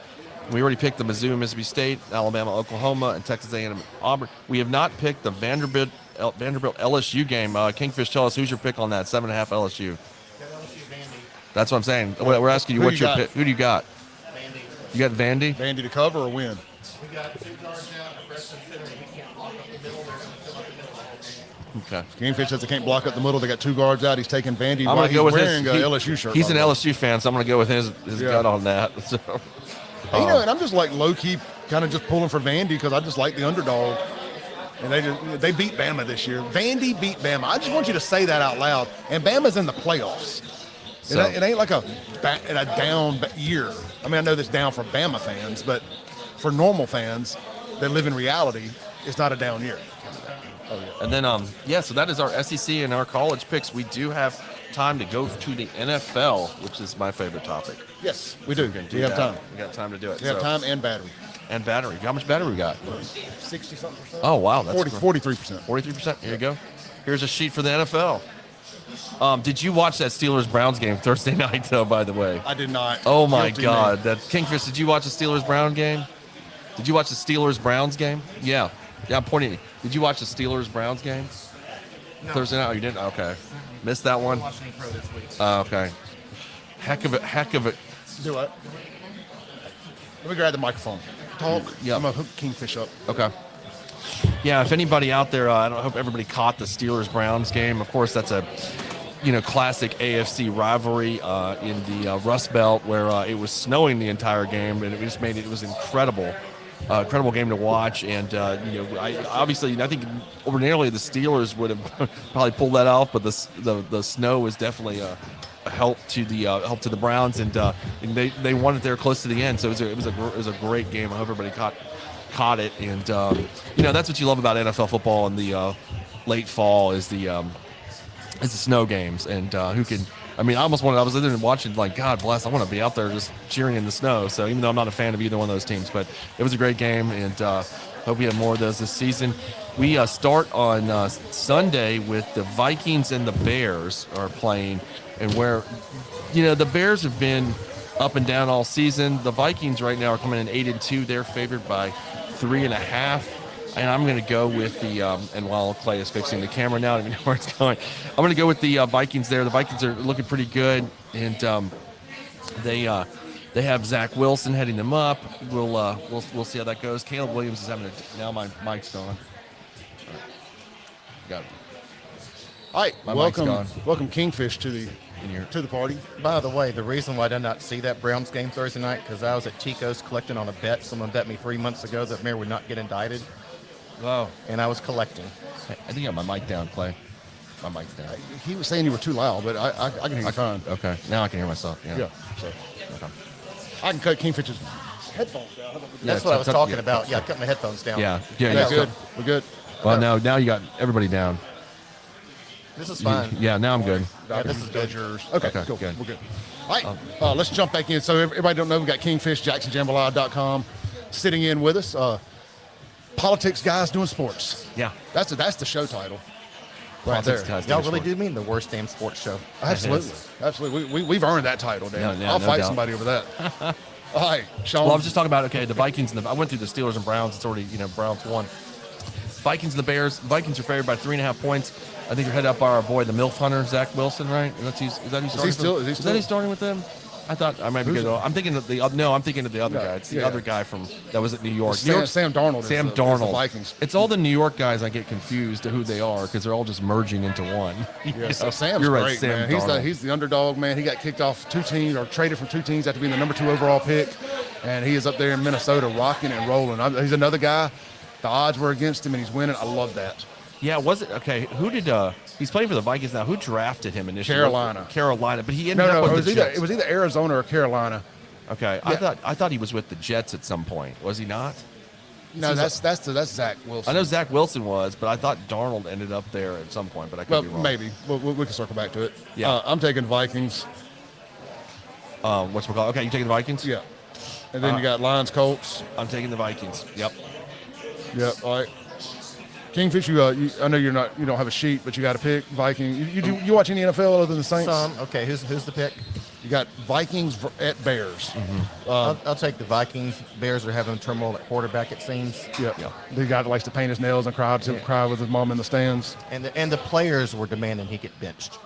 We already picked the Mizzou, Mississippi State, Alabama, Oklahoma, and Texas A&M, Auburn. We have not picked the Vanderbilt LSU game. Kingfish, tell us who's your pick on that 7.5 LSU. That's what I'm saying. We're asking you what's your pick. Who do you got? Vandy. You got Vandy? Vandy to cover or win? We got 2 guards down, a freshman center, and we can't block up the middle. They're going to fill up the middle the whole game. Okay. Kingfish says they can't block up the middle. They got 2 guards out. He's taking Vandy. I'm while gonna go with wearing his. a LSU shirt. He's by an the way. LSU fan, so I'm gonna go with his gut on that. So, And I'm just like low key, kind of just pulling for Vandy because I just like the underdog. And they beat Bama this year. Vandy beat Bama. I just want you to say that out loud. And Bama's in the playoffs. So- It ain't like a down year. I mean, I know that's down for Bama fans, but for normal fans that live in reality, it's not a down year. and then so that is our SEC and our college picks. We do have time to go to the NFL, which is my favorite topic. Yes, we do. can do We have that. time. We got time to do it. We have time and battery. And battery. How much battery we got? 60-something%. Oh wow, that's 43%. 43%. Here you go. Here's a sheet for the NFL. Did you watch that Steelers-Browns game Thursday night, though, by the way? I did not. Oh, my Guilty God. me. That Kingfish, did you watch the Steelers-Browns game? Did you watch the Steelers-Browns game? Yeah. Yeah, I'm pointing at you. Did you watch the Steelers-Browns game? No. Thursday night? Oh, you didn't? Okay. Missed that one? I'm watching Pro this week. Okay. Heck of it. Do what? Let me grab the microphone. Talk. Yeah. I'm going to hook Kingfish up. Okay. Yeah, if anybody out there, I hope everybody caught the Steelers-Browns game. Of course, that's a classic AFC rivalry in the Rust Belt where it was snowing the entire game, and it just made it was incredible game to watch. And I think ordinarily the Steelers would have probably pulled that off, but the snow was definitely a help to the Browns, and they won it there close to the end. So it was a great game. I hope everybody caught it, and that's what you love about NFL football in the late fall is the snow games, and who can. I mean, I was there and watching, like, God bless, I want to be out there just cheering in the snow. So even though I'm not a fan of either one of those teams, but it was a great game, and hope we have more of those this season. We start on Sunday with the Vikings and the Bears are playing, and where, the Bears have been up and down all season. The Vikings right now are coming in 8-2. They're favored by 3.5. And I'm going to go with the, and while Clay is fixing the camera now, I don't even know where it's going. I'm going to go with the Vikings there. The Vikings are looking pretty good, and they have Zach Wilson heading them up. We'll see how that goes. Caleb Williams is having now my mic's gone. All right. Got it. All right, My mic's gone. welcome Kingfish to the party. By the way, the reason why I did not see that Browns game Thursday night, because I was at Chico's collecting on a bet. Someone bet me 3 months ago that Mayor would not get indicted, Wow. and I was collecting. I think I got my mic down, Clay. My mic's down. He was saying you were too loud, but I can hear you fine. Okay. Now I can hear myself. Yeah. Yeah. So Okay. I can cut Kingfish's headphones down. That's Yeah, what I was cut- talking yeah. about. Yeah, I cut my headphones down. Yeah. Yeah, Yeah. good. We're good. Well, now you got everybody down. This is fine. Yeah. Now I'm good. Yeah, this is good. Okay, Okay, cool. good. We're good. All right, let's jump back in. So everybody don't know, we got Kingfish, JacksonJambalaya.com, sitting in with us. Politics guys doing sports. Yeah. That's the show title. Right Politics there. guys Y'all doing really sports. do mean the worst damn sports show. Absolutely. Absolutely. We've earned that title, Dan. No, I'll no fight doubt. somebody over that. All right, Shaun. Well, I was just talking about, the Vikings I went through the Steelers and Browns. It's already, Browns won. Vikings and the Bears. Vikings are favored by 3.5 points. I think you're headed up by our boy, the MILF Hunter, Zach Wilson, right? Is that who's starting with still- them? is he Is still- that who's starting with them? I thought I might be Who's good. it? I'm thinking of the other guy. It's the yeah. other guy that was at New York. New York- Sam Darnold. Sam is the Darnold. Vikings. It's all the New York guys. I get confused to who they are because they're all just merging into one. Yeah, so Sam's You're right, great, Sam man. Darnold. He's the underdog, man. He got kicked off 2 teams or traded from 2 teams after being the number 2 overall pick, and he is up there in Minnesota rocking and rolling. He's another guy. The odds were against him, and he's winning. I love that. Yeah, was it okay? Who did? He's playing for the Vikings now. Who drafted him initially? Carolina, but he ended up with the Jets. It was either Arizona or Carolina. Okay, Yeah. I thought he was with the Jets at some point. Was he not? No, that's Zach Wilson. I know Zach Wilson was, but I thought Darnold ended up there at some point. But I could Well, be wrong. maybe we can circle back to it. Yeah. I'm taking Vikings. What's it called? Okay, you taking the Vikings? Yeah, and then you got Lions, Colts. I'm taking the Vikings. Yep. Yep. All right. Kingfish, I know you don't have a sheet, but you got to pick Viking. You watch any NFL other than the Saints? Some. Okay, who's the pick? You got Vikings at Bears. I'll take the Vikings. Bears are having turmoil at quarterback, it seems. Yep. Yeah. The guy that likes to paint his nails and cry with his mom in the stands. And the players were demanding he get benched.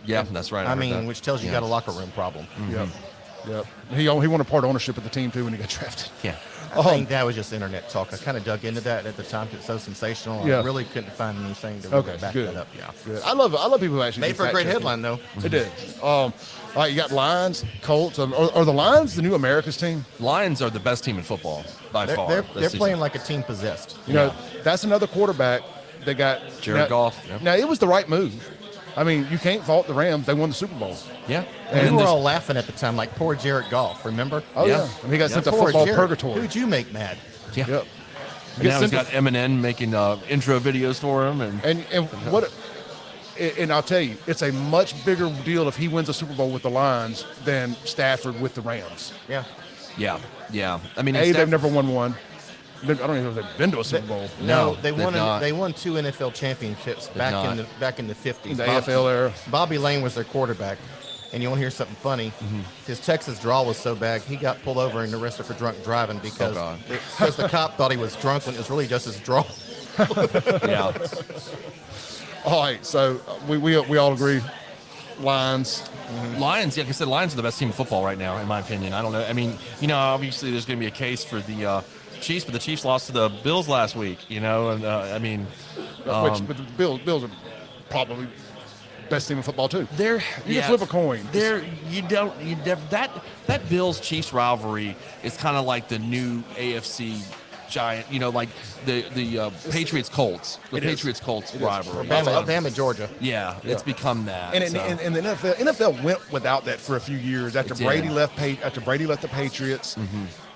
Yeah, that's right. I heard mean, that. which tells you Yeah. got a locker room problem. Yep. Yep. He wanted part ownership of the team too when he got drafted. Yeah. I think that was just internet talk. I kind of dug into that at the time because it's so sensational. Yeah. I really couldn't find anything to really back good. that up. Yeah. Good. I love people who actually Made do for a great fact-checking. headline, though. It did. All right, you got Lions, Colts. Are the Lions the new America's team? Lions are the best team in football by far. They're this season. playing like a team possessed. You know, that's another quarterback that got Jared Goff. Yeah. Now, it was the right move. I mean, you can't fault the Rams. They won the Super Bowl. Yeah. And we were all laughing at the time, like poor Jared Goff. Remember? Oh, Yeah. yeah. And he got sent to Poor football Jared. purgatory. Who'd you make mad? Yeah. Yep. And now he's got Eminem making intro videos for him, and And I'll tell you, it's a much bigger deal if he wins a Super Bowl with the Lions than Stafford with the Rams. Yeah. yeah. I mean, They've never won one. I don't even know if they've been to a Super Bowl. No, they they've won. not. They won 2 NFL championships back in the 50s. In the AFL era. Bobby Lane was their quarterback, and you want to hear something funny? His Texas drawl was so bad he got pulled over and arrested for drunk driving because the cop thought he was drunk when it was really just his drawl. yeah. All right, so we all agree, Lions. Lions, like I said, Lions are the best team in football right now, in my opinion. I don't know. I mean, obviously there's going to be a case for the Chiefs, but the Chiefs lost to the Bills last week. And I mean, But the Bills are probably best team in football too. You can flip a coin. That Bills Chiefs rivalry is kind of like the new AFC giant. Like the Patriots Colts, Colts rivalry. Alabama, Georgia. Yeah, it's become that. And the NFL went without that for a few years after Brady left. After Brady left the Patriots,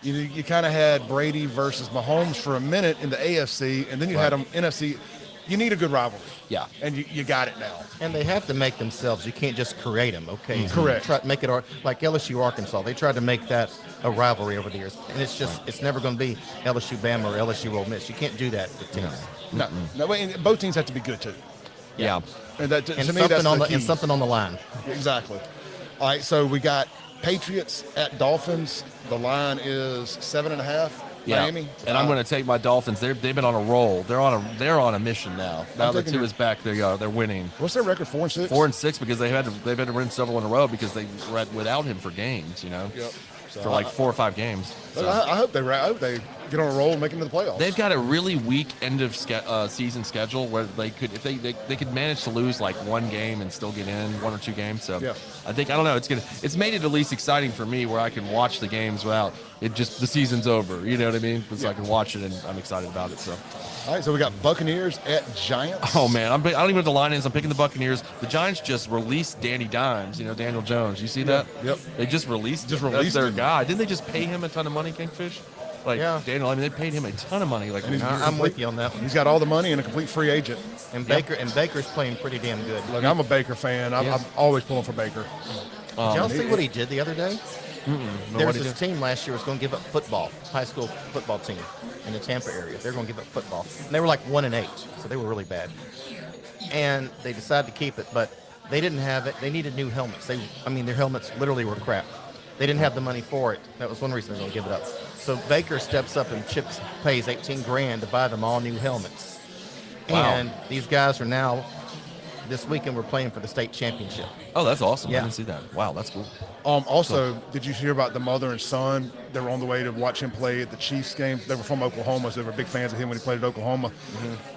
you kind of had Brady versus Mahomes for a minute in the AFC, and then you had them NFC. You need a good rivalry. Yeah. And you got it now. And they have to make themselves. You can't just create them, okay? Correct. Try to make it like LSU Arkansas. They tried to make that a rivalry over the years, and it's never going to be LSU Bama or LSU Ole Miss. You can't do that with teams. No. And both teams have to be good too. Yeah. And that, to And me, that's the key. and something on the line. Exactly. All right, so we got Patriots at Dolphins. The line is 7.5. Yeah. Miami. And I'm going to take my Dolphins. They've been on a roll. They're on a mission now. Now that Tua is back, they're winning. What's their record? 4-6. 4-6 because they've had to win several in a row because they were without him for games. Yep. For like 4 or 5 games. So. I hope they get on a roll and make it to the playoffs. They've got a really weak end of season schedule where they could, if they could manage to lose like one game and still get in 1 or 2 games. So I don't know. It's made it at least exciting for me where I can watch the games without it just the season's over. You know what I mean? So I can watch it and I'm excited about it. So. All right, so we got Buccaneers at Giants. Oh man, I don't even know what the line is. I'm picking the Buccaneers. The Giants just released Danny Dimes. Daniel Jones. You see that? Yep. They just released. That's their him. guy. Didn't they just pay him a ton of money, Kingfish? Daniel. I mean, they paid him a ton of money. I'm with you on that one. He's got all the money and a complete free agent. And Baker's playing pretty damn good. Look, I'm a Baker fan. I'm always pulling for Baker. Did y'all see what he did the other day? There was what this team last year was going to give up football, high school football team in the Tampa area. They're going to give up football. And they were like 1-8, so they were really bad. And they decided to keep it, but they didn't have it. They needed new helmets. Their helmets literally were crap. They didn't have the money for it. That was one reason they're going to give it up. So Baker steps up and pays $18,000 to buy them all new helmets. Wow. And these guys are now, this weekend, we're playing for the state championship. Oh, that's awesome. Yeah. I didn't see that. Wow, that's cool. Also, did you hear about the mother and son? They were on the way to watch him play at the Chiefs game. They were from Oklahoma, so they were big fans of him when he played at Oklahoma.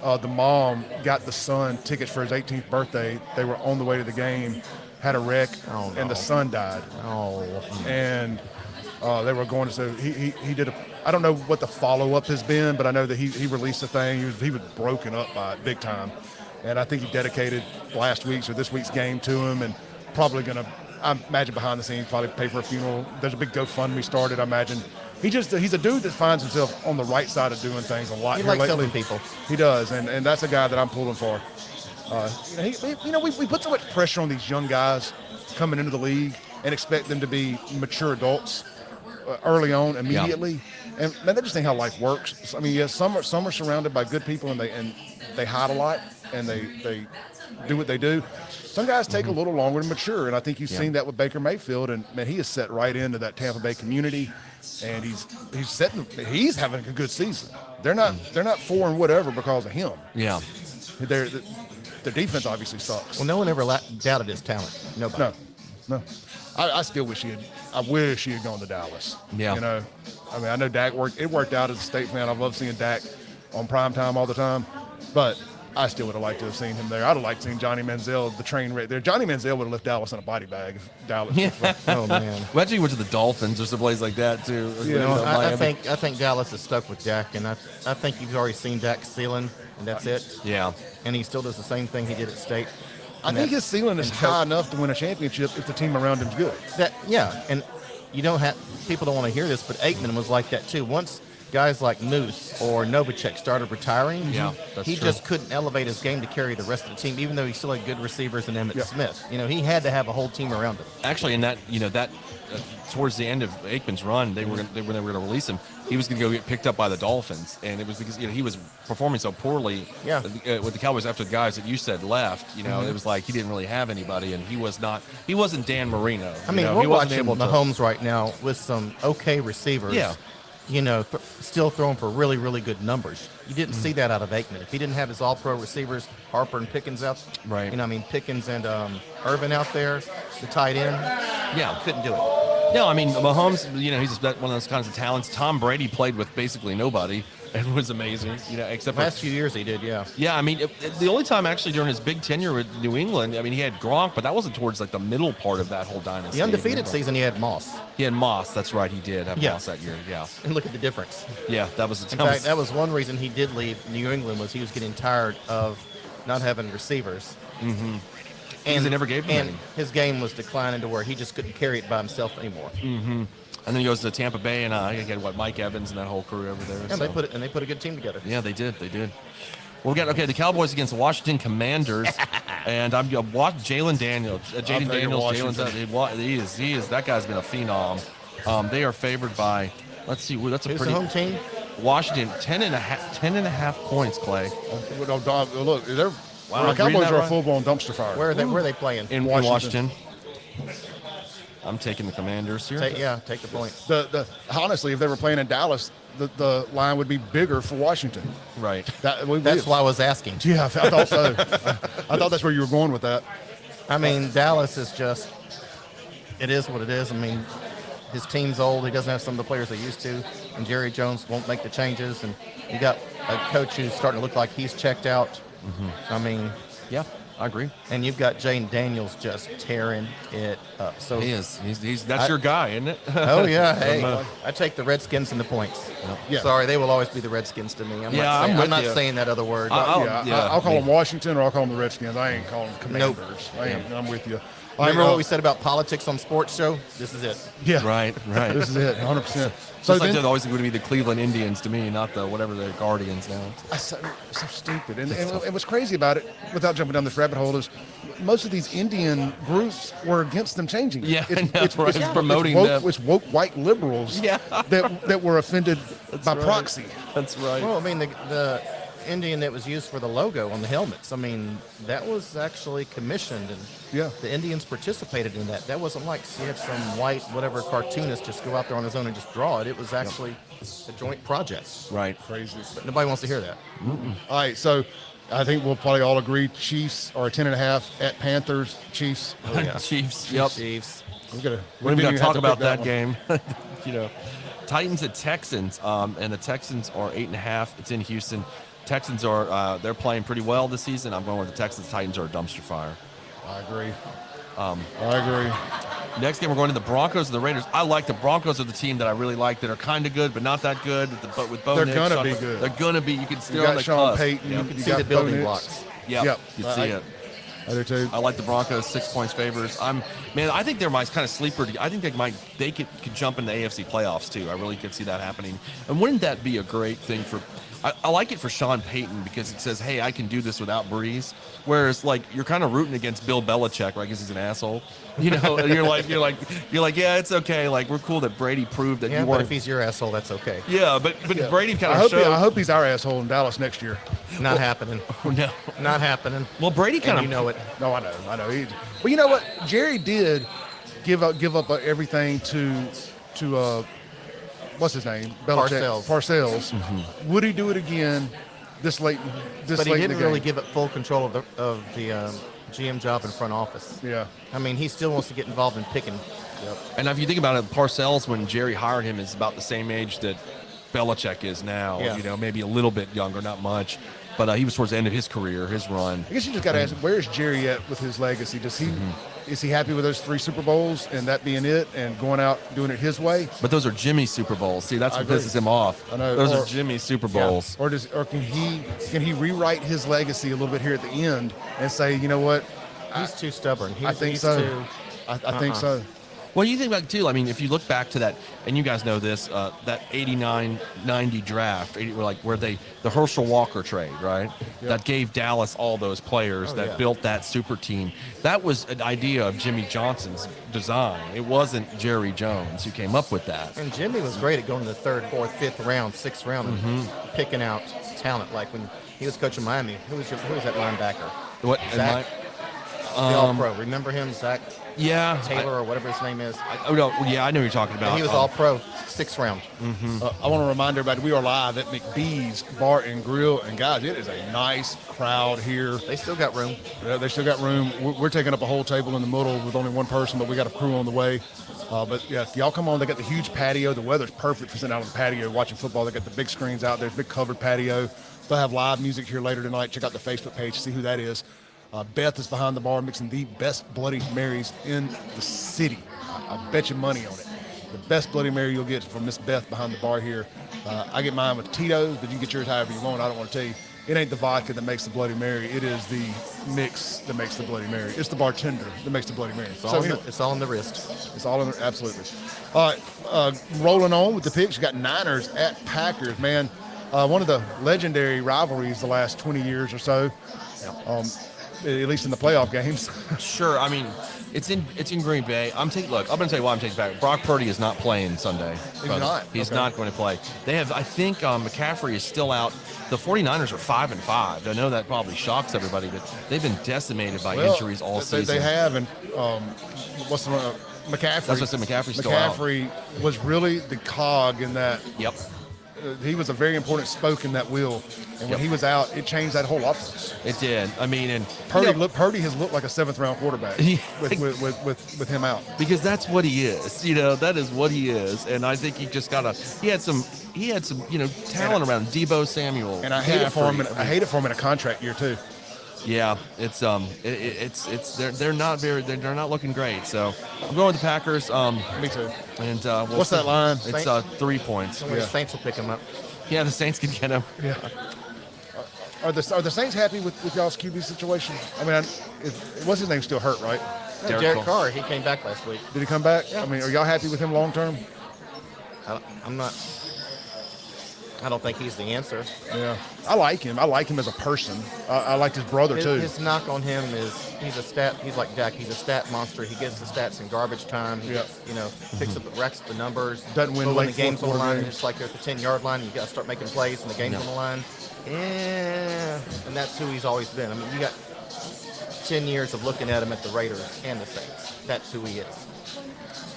The mom got the son tickets for his 18th birthday. They were on the way to the game, had a wreck, and the son died. Oh. And they were going to say he did I don't know what the follow-up has been, but I know that he released a thing. He was broken up by it big time. And I think he dedicated last week's or this week's game to him, and probably going to, I imagine behind the scenes, probably pay for a funeral. There's a big GoFundMe started, I imagine. He's a dude that finds himself on the right side of doing things a lot He here likes lately. helping people. He does, and that's a guy that I'm pulling for. We put so much pressure on these young guys coming into the league and expect them to be mature adults early on, immediately. And man, they just think how life works. I mean, yes, some are surrounded by good people and they hide a lot and they do what they do. Some guys take a little longer to mature, and I think you've seen that with Baker Mayfield. And man, he is set right into that Tampa Bay community, and he's having a good season. They're not 4 and whatever because of him. Yeah. The defense obviously sucks. Well, no one ever doubted his talent. Nobody. No. No. I still wish I wish he had gone to Dallas. Yeah. You know, I mean, I know Dak worked out as a State fan. I love seeing Dak on prime time all the time, but I still would have liked to have seen him there. I'd have liked seeing Johnny Manziel, the train right there. Johnny Manziel would have left Dallas in a body bag if Dallas. Oh man. Imagine he went to the Dolphins or someplace like that too. I think Dallas is stuck with Dak, and I think you've already seen Dak's ceiling, and that's it. Yeah. And he still does the same thing he did at State. I think his ceiling is high enough to win a championship if the team around him's good. And you don't have people don't want to hear this, but Aikman was like that too. Once guys like Moose or Novacek started retiring, he just couldn't elevate his game to carry the rest of the team, even though he still had good receivers and Emmitt Smith. You know, he had to have a whole team around him. Actually, in that towards the end of Aikman's run, they were going to release him. He was going to go get picked up by the Dolphins, and it was because he was performing so poorly with the Cowboys after the guys that you said left. It was like he didn't really have anybody, and he wasn't Dan Marino. I mean, we're watching Mahomes right now with some okay receivers. Yeah. Still throwing for really, really good numbers. You didn't see that out of Aikman. If he didn't have his all-pro receivers, Harper and Pickens out, right? Pickens and Irvin out there, the tight end, couldn't do it. No, I mean, Mahomes, he's one of those kinds of talents. Tom Brady played with basically nobody and was amazing, except last few years he did, yeah. Yeah, I mean, the only time actually during his big tenure with New England, I mean, he had Gronk, but that wasn't towards like the middle part of that whole dynasty. The undefeated season, he had Moss. He had Moss, that's right, he did have Moss that year, yeah. And look at the difference. Yeah, that was In fact, that was one reason he did leave New England was he was getting tired of not having receivers. Mm-hmm. And they never gave him any. His game was declining to where he just couldn't carry it by himself anymore. Mm-hmm. And then he goes to Tampa Bay, and he had Mike Evans and that whole crew over there. And they put a good team together. Yeah, they did. Well, we got the Cowboys against the Washington Commanders, and I'm watching Jaden Daniels. He is that guy's been a phenom. They are favored by, let's see, that's a Who's pretty the home team. Washington 10.5 points. Clay. Look, the Cowboys are a full-blown dumpster fire. Where are they playing? In Washington. I'm taking the Commanders here. Take the points. Honestly, if they were playing in Dallas, the line would be bigger for Washington. Right. That's why I was asking. Yeah, I thought so. I thought that's where you were going with that. I mean, Dallas is just, it is what it is. I mean, his team's old. He doesn't have some of the players they used to. And Jerry Jones won't make the changes. And you got a coach who's starting to look like he's checked out. Mm-hmm. I mean, yeah. I agree. And you've got Jaden Daniels just tearing it up. So he is. That's your guy, isn't it? Oh yeah. Hey, I take the Redskins and the points. Yeah. Sorry, they will always be the Redskins to me. I'm not saying that other word. I'll call them Washington or I'll call them the Redskins. I ain't calling them Commanders. Nope. I'm with you. Remember what we said about politics on sports show? This is it. Yeah. Right. This is it. 100%. So like they're always going to be the Cleveland Indians to me, not the whatever the Guardians now. So stupid. And what's crazy about it, without jumping down this rabbit hole, is most of these Indian groups were against them changing. Yeah, it's promoting them. It's woke white liberals that were offended by proxy. That's right. Well, I mean, the Indian that was used for the logo on the helmets, I mean, that was actually commissioned, and the Indians participated in that. That wasn't like you had some white whatever cartoonist just go out there on his own and just draw it. It was actually a joint project. Right. Crazy. But nobody wants to hear that. Mm-mm. All right, so I think we'll probably all agree Chiefs are 10.5 at Panthers. Chiefs. Oh, yeah. Chiefs. Yep. Chiefs. We're going to talk about that game. Titans at Texans, and the Texans are 8.5. It's in Houston. Texans are they're playing pretty well this season. I'm going with the Texans. Titans are a dumpster fire. I agree. I agree. Next game, we're going to the Broncos and the Raiders. I like the Broncos are the team that I really like that are kind of good, but not that good. But with Bo they're Nix, going to be good. They're going to be. You can still got on the Sean cusp. Payton. You can see the building blocks. Yep. You see it. I do too. I like the Broncos 6 points favors. I think they're my kind of sleeper. I think they could jump in the AFC playoffs too. I really could see that happening. And wouldn't that be a great thing for? I like it for Sean Payton because it says, "Hey, I can do this without Breeze." Whereas, like, you're kind of rooting against Bill Belichick, right? Because he's an asshole, And you're like, yeah, it's okay. Like, we're cool that Brady proved that you weren't. But if he's your asshole, that's okay. Yeah, but Brady kind of showed. I hope he's our asshole in Dallas next year. Not happening. No, not happening. Well, Brady kind of. You know it. No, I know. Well, you know what? Jerry did give up everything to what's his name? Parcells. Mm-hmm. Would he do it again this late? But he didn't really give up full control of the GM job in front office. Yeah. I mean, he still wants to get involved in picking. And if you think about it, Parcells, when Jerry hired him, is about the same age that Belichick is now. Yeah. You know, maybe a little bit younger, not much. But he was towards the end of his career, his run. I guess you just got to ask, where's Jerry at with his legacy? Does he is he happy with those 3 Super Bowls and that being it, and going out doing it his way? But those are Jimmy's Super Bowls. See, that's I what agree. pisses him off. I know. Those Or- are Jimmy's Super Bowls. Or can he rewrite his legacy a little bit here at the end and say, you know what? He's too stubborn. I think he's so. Too, I think so. Well, you think back too. I mean, if you look back to that, and you guys know this, that 89-90 draft, where the Herschel Walker trade, right? Yeah. That gave Dallas all those players that yeah. built that super team. That was an idea of Jimmy Johnson's design. It wasn't Jerry Jones who came up with that. And Jimmy was great at going to the 3rd, 4th, 5th round, 6th round, and picking out talent. Like when he was coaching Miami, who was that linebacker? What? Zach, the All-Pro. Remember him, Zach Yeah. Taylor or whatever his name is? I know who you're talking about. He was All-Pro, 6th round. I want to remind everybody we are live at Mcb'S Bar and Grill, and guys, it is a nice crowd here. They still got room. Yeah, they still got room. We're taking up a whole table in the middle with only one person, but we got a crew on the way. But yeah, y'all come on. They got the huge patio. The weather's perfect for sitting out on the patio watching football. They got the big screens out there, big covered patio. They'll have live music here later tonight. Check out the Facebook page, see who that is. Beth is behind the bar mixing the best Bloody Marys in the city. I bet you money on it. The best Bloody Mary you'll get from Miss Beth behind the bar here. I get mine with Tito's, but you can get yours however you want. I don't want to tell you. It ain't the vodka that makes the Bloody Mary. It is the mix that makes the Bloody Mary. It's the bartender that makes the Bloody Mary. It's all in the wrist. It's all in there, absolutely. All right, rolling on with the picks. You got Niners at Packers, man. One of the legendary rivalries the last 20 years or so. At least in the playoff games. Sure. I mean, it's in Green Bay. I'm going to tell you why I'm taking back. Brock Purdy is not playing Sunday. He's not? He's Okay. not going to play. They have. I think McCaffrey is still out. The 49ers are 5-5. I know that probably shocks everybody, but they've been decimated by injuries all season. They have, and what's the one? McCaffrey. That's what I said. McCaffrey's still out. McCaffrey was really the cog in that. Yep. He was a very important spoke in that wheel, and when Yep. he was out, it changed that whole offense. It did. I mean, and Purdy has looked like a 7th-round quarterback with him out. because that's what he is. You know, that is what he is. And I think he just he had some talent around Debo Samuel. And I hate it for him. McCaffrey. I hate it for him in a contract year too. Yeah, it's they're not looking great. So I'm going with the Packers. Me too. And What's that line? It's 3 points. Some of the Saints will pick him up. Yeah, the Saints can get him. Yeah. Are the Saints happy with y'all's QB situation? I mean, what's his name still hurt, right? Derek Derek Carr. Carr, he came back last week. Did he come back? I mean, are y'all happy with him long term? I'm not. I don't think he's the answer. Yeah. I like him. I like him as a person. I liked his brother too. His knock on him is he's like Dak. He's a stat monster. He gets the stats in garbage time. He gets, picks up, racks up the numbers. Doesn't win But when late the game's on the fourth quarter line, games. it's like they're at the 10-yard line. You got to start making plays, and the game's on the line. Yeah, and that's who he's always been. I mean, you got 10 years of looking at him at the Raiders and the Saints. That's who he is.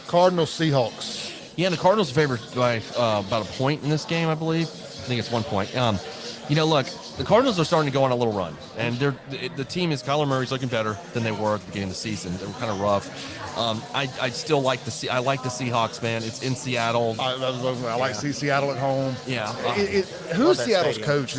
Cardinals Seahawks. Yeah, the Cardinals are favored by about a point in this game, I believe. I think it's 1 point. Look, the Cardinals are starting to go on a little run, and the team is Kyler Murray's looking better than they were at the beginning of the season. They were kind of rough. I still like the Seahawks, man. It's in Seattle. I like to see Seattle at home. Yeah. Who's that Seattle's stadium. coach?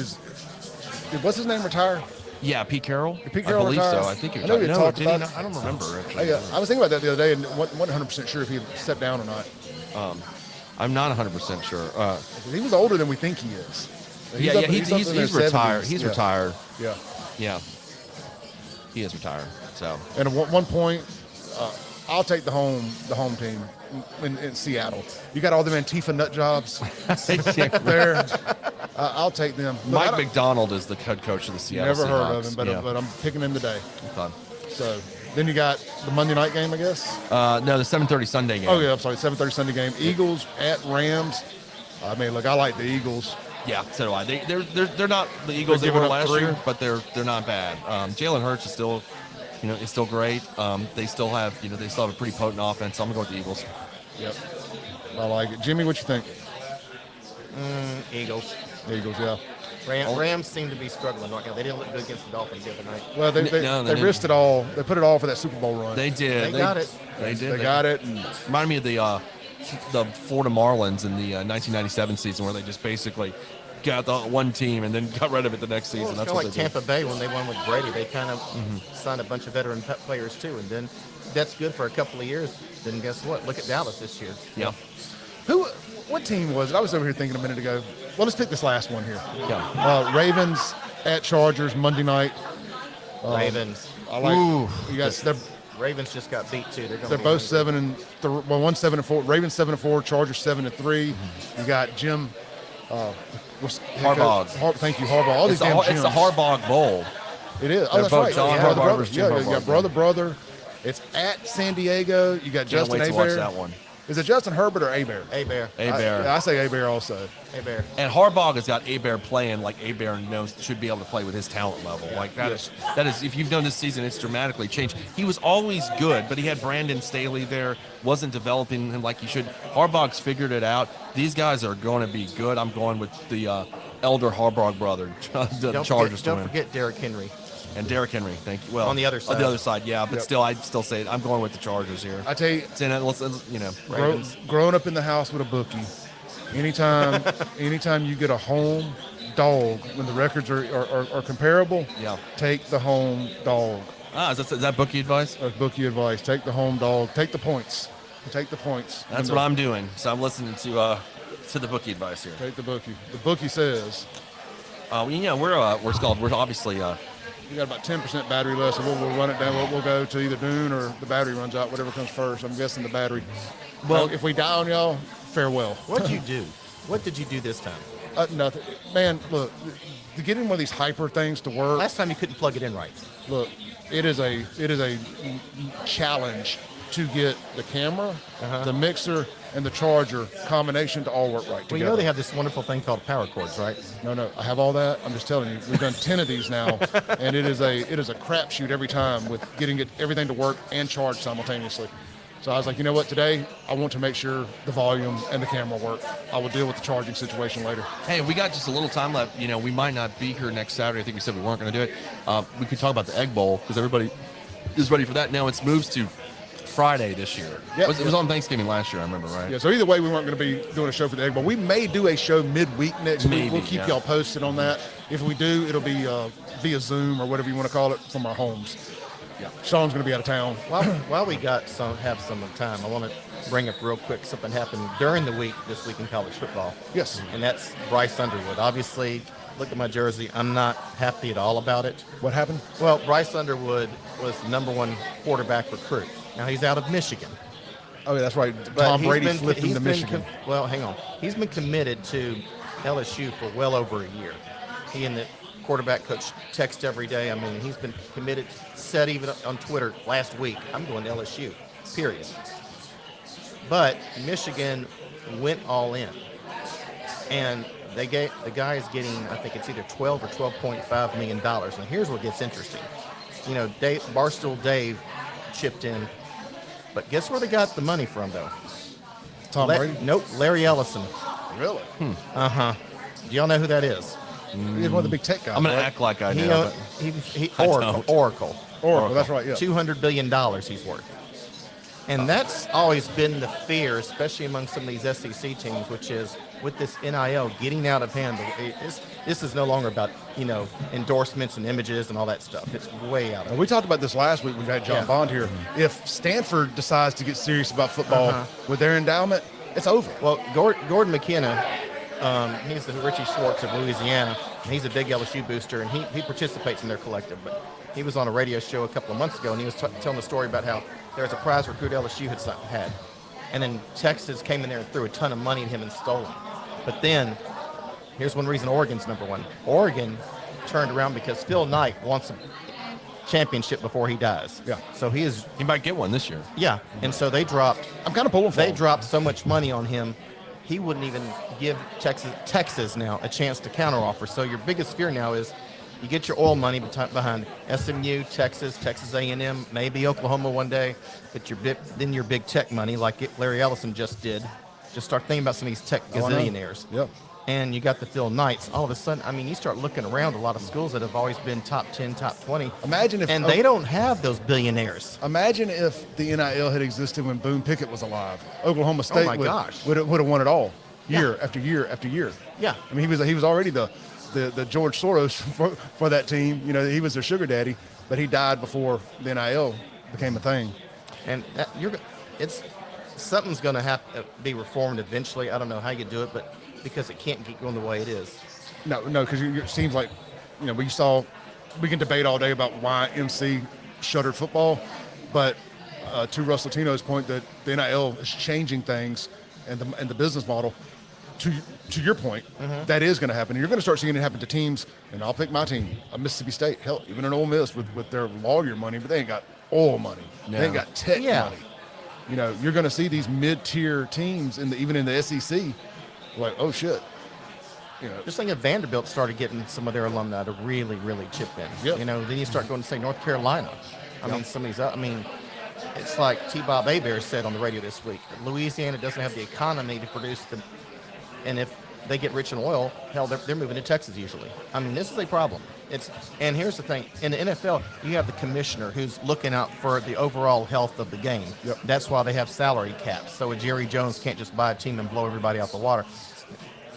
What's his name? Retire? Yeah, Pete Carroll. Pete Carroll I believe retired? so. I think he I know retired. you No, talked did he about not? I don't remember actually. I was thinking about that the other day and wasn't 100% sure if he stepped down or not. I'm not 100% sure. He was older than we think he is. He's retired. 70s. He's Yeah. retired. Yeah. Yeah. He is retired. So And at one point, I'll take the home team in Seattle. You got all them Antifa nut jobs there. I'll take them. Look, Mike McDonald is the head coach of the Seattle Never heard of Seahawks. him, but I'm picking him today. Okay. So then you got the Monday night game, I guess. No, the 7:30 Sunday game. Oh yeah, I'm sorry, 7:30 Sunday game. Eagles at Rams. I mean, look, I like the Eagles. Yeah, so do I. They're not the Eagles they They're were giving up last 3. year, but they're not bad. Jalen Hurts is still, is still great. They still have a pretty potent offense. So I'm gonna go with the Eagles. Yep, I like it. Jimmy, what you think? Eagles. Eagles, yeah. Rams seem to be struggling right now. They didn't look good against the Dolphins the other night. Well, they didn't. risked it all. They put it all for that Super Bowl run. They did. They got it. They did. They got it. And Reminded me of the Florida Marlins in the 1997 season, where they just basically got the one team and then got rid of it the next season. Well, it's That's kind what of like they did. Tampa Bay when they won with Brady. They kind of signed a bunch of veteran players too, and then that's good for a couple of years. Then guess what? Look at Dallas this year. Yeah. what team was it? I was over here thinking a minute ago. Well, let's pick this last one here. Yeah. Ravens at Chargers Monday night. Ravens. I like. You guys, Ravens just got beat too. they're both 7-4. Well, one's 7-4. Ravens 7-4. Chargers 7-3. You got Jim. Harbaugh. Thank you, Harbaugh. All these It's damn the Jims. Harbaugh Bowl. It is. Oh, They're that's both right. John brother, Harbaugh brother. versus Yeah, Jim you got Harbaugh. brother. It's at San Diego. You got Can't Justin wait to Hebert. watch that one. Is it Justin Herbert or Hebert? Bear. Hebert. I say Hebert also. Bear. And Harbaugh has got Hebert playing like Hebert knows should be able to play with his talent level. Like that is if you've known this season, it's dramatically changed. He was always good, but he had Brandon Staley there, wasn't developing him like he should. Harbaugh's figured it out. These guys are going to be good. I'm going with the elder Harbaugh brother, the Chargers to win. Don't forget Derrick Henry. And Derrick Henry, thank you. Well, On the other side. On the other side, yeah. But Yep. still, I'd still say it. I'm going with the Chargers here. I tell you, Ravens. growing up in the house with a bookie, anytime you get a home dog when the records are comparable, Yeah. take the home dog. Is that bookie advice? That's bookie advice. Take the home dog. Take the points. Take the points. That's what I'm doing. So I'm listening to the bookie advice here. Take the bookie. The bookie says We're obviously we got about 10% battery left, so we'll run it down. We'll go to either Dune or the battery runs out, whatever comes first. I'm guessing the battery. Well, if we die on y'all, farewell. What'd you do? What did you do this time? Nothing. Man, look, to get in one of these hyper things to work. Last time you couldn't plug it in right. Look, it is a challenge to get the camera, the mixer, and the charger combination to all work right together. Well, you know they have this wonderful thing called power cords, right? No, I have all that. I'm just telling you, we've done 10 of these now, and it is a crapshoot every time with getting everything to work and charge simultaneously. So I was like, you know what? Today I want to make sure the volume and the camera work. I will deal with the charging situation later. hey, we got just a little time left. We might not be here next Saturday. I think we said we weren't going to do it. We could talk about the Egg Bowl because everybody is ready for that. Now it's moves to Friday this year. Yeah. It was on Thanksgiving last year, I remember, right? Yeah. So either way, we weren't going to be doing a show for the Egg Bowl. We may do a show midweek next week. We'll keep y'all posted on that. If we do, it'll be via Zoom or whatever you want to call it from our homes. Yeah. Sean's going to be out of town. While we have some time, I want to bring up real quick something happened during the week this week in college football. Yes. And that's Bryce Underwood. Obviously, look at my jersey. I'm not happy at all about it. What happened? Well, Bryce Underwood was the #1 quarterback recruit. Now he's out of Michigan. Oh, yeah, that's right. But Tom Brady flipped him to Michigan. Well, hang on. He's been committed to LSU for well over a year. He and the quarterback coach text every day. I mean, he's been committed, said even on Twitter last week, I'm going to LSU, period. But Michigan went all in. And the guy is getting, I think it's either $12 or $12.5 million. And here's what gets interesting. Barstool Dave chipped in. But guess where they got the money from, though? Tom Brady? Nope, Larry Ellison. Really? Uh-huh. Do y'all know who that is? He's one of the big tech guys. I'm going to right? act like I He know. owned- he- I Oracle. Oracle, that's right, yeah. $200 billion he's worth. And that's always been the fear, especially among some of these SEC teams, which is with this NIL getting out of hand. This is no longer about, endorsements and images and all that stuff. It's way out of And we talked about this last week when we had John Yeah. Bond here. If Stanford decides to get serious about football with their endowment, it's over. Well, Gordon McKenna, he's the Richie Schwartz of Louisiana, and he's a big LSU booster, and he participates in their collective. But he was on a radio show a couple of months ago, and he was telling the story about how there was a prize recruit LSU had. And then Texas came in there and threw a ton of money at him and stole him. But then, here's one reason Oregon's #1. Oregon turned around because Phil Knight wants a championship before he dies. Yeah. So he might get one this year. Yeah. And so they dropped I'm kind of pulling for They him. dropped so much money on him, he wouldn't even give Texas now a chance to counteroffer. So your biggest fear now is you get your oil money behind SMU, Texas A&M, maybe Oklahoma one day, but then your big tech money, like Larry Ellison just did, Just start thinking about some of these tech gazillionaires. Yep. And you got the Phil Knights. All of a sudden, I mean, you start looking around a lot of schools that have always been top 10, top 20. Imagine if they don't have those billionaires. Imagine if the NIL had existed when Boone Pickett was alive. Oklahoma State would have won it all, year after year after year. Yeah. I mean, he was already the George Soros for that team. You know, he was their sugar daddy, but he died before the NIL became a thing. And something's going to have to be reformed eventually. I don't know how you do it, but because it can't keep going the way it is. No, because it seems like, you know, we can debate all day about why MC shuttered football, but to Russ Latino's point that the NIL is changing things and the business model, to your point, that is going to happen. And you're going to start seeing it happen to teams, and I'll pick my team, Mississippi State, hell, even an Ole Miss with their lawyer money, but they ain't got oil money. No. They ain't got tech money. You know, you're going to see these mid-tier teams even in the SEC, like, oh shit. You know, just think if Vanderbilt started getting some of their alumni to really, really chip in. Yep. You know, then you start going to say North Carolina. I mean, some of these. I mean, it's like T-Bob Hebert said on the radio this week. Louisiana doesn't have the economy to produce and if they get rich in oil, hell, they're moving to Texas usually. I mean, this is a problem. And here's the thing: in the NFL, you have the commissioner who's looking out for the overall health of the game. Yep. That's why they have salary caps. So a Jerry Jones can't just buy a team and blow everybody out the water.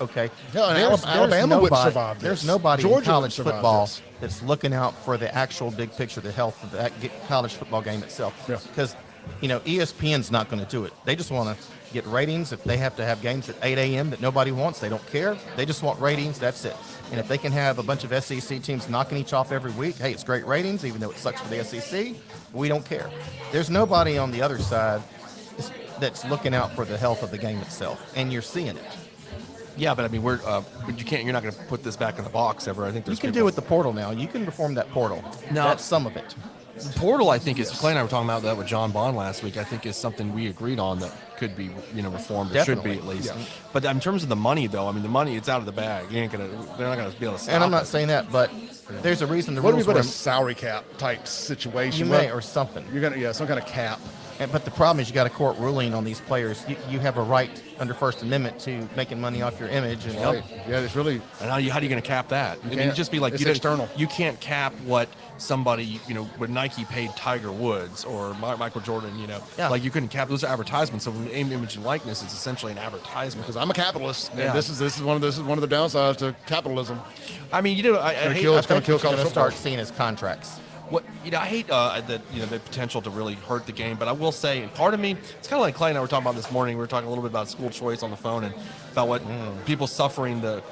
Okay. Yeah, and Alabama wouldn't survive this. There's nobody Georgia in college wouldn't survive football this. that's looking out for the actual big picture, the health of that college football game itself. Yeah. Because, you know, ESPN's not going to do it. They just want to get ratings. If they have to have games at 8 a.m. that nobody wants, they don't care. They just want ratings. That's it. And if they can have a bunch of SEC teams knocking each off every week, hey, it's great ratings, even though it sucks for the SEC. We don't care. There's nobody on the other side that's looking out for the health of the game itself, and you're seeing it. Yeah, but I mean, but you can't. You're not going to put this back in the box ever. I think you can do it with the portal now. You can reform that portal. No. That's some of it. Portal, I think, is Clay and I were talking about that with John Bond last week. I think is something we agreed on that could be, reformed. Or Definitely. Should be at least. Yeah. But in terms of the money, though, I mean, the money, it's out of the bag. They're not going to be able to stop And I'm not it. saying that, but there's a reason the What do we rules put were a salary cap type situation? you may or something. You're gonna some kind of cap. But the problem is you got a court ruling on these players. You have a right under First Amendment to making money off your image. And Right. Yeah, it's really. And how are you going to cap that? I mean, can't. it'd just be like It's external. You can't cap what somebody, what Nike paid Tiger Woods or Michael Jordan. Yeah. Like you couldn't cap those advertisements. So name, image, and likeness is essentially an advertisement. Because I'm a capitalist, and Yeah. this is one of the downsides to capitalism. I mean, I hate. It's going to kill you're college going to football. start seeing as contracts. I hate the potential to really hurt the game, but I will say, and part of me, it's kind of like Clay and I were talking about this morning. We were talking a little bit about school choice on the phone and about what people suffering the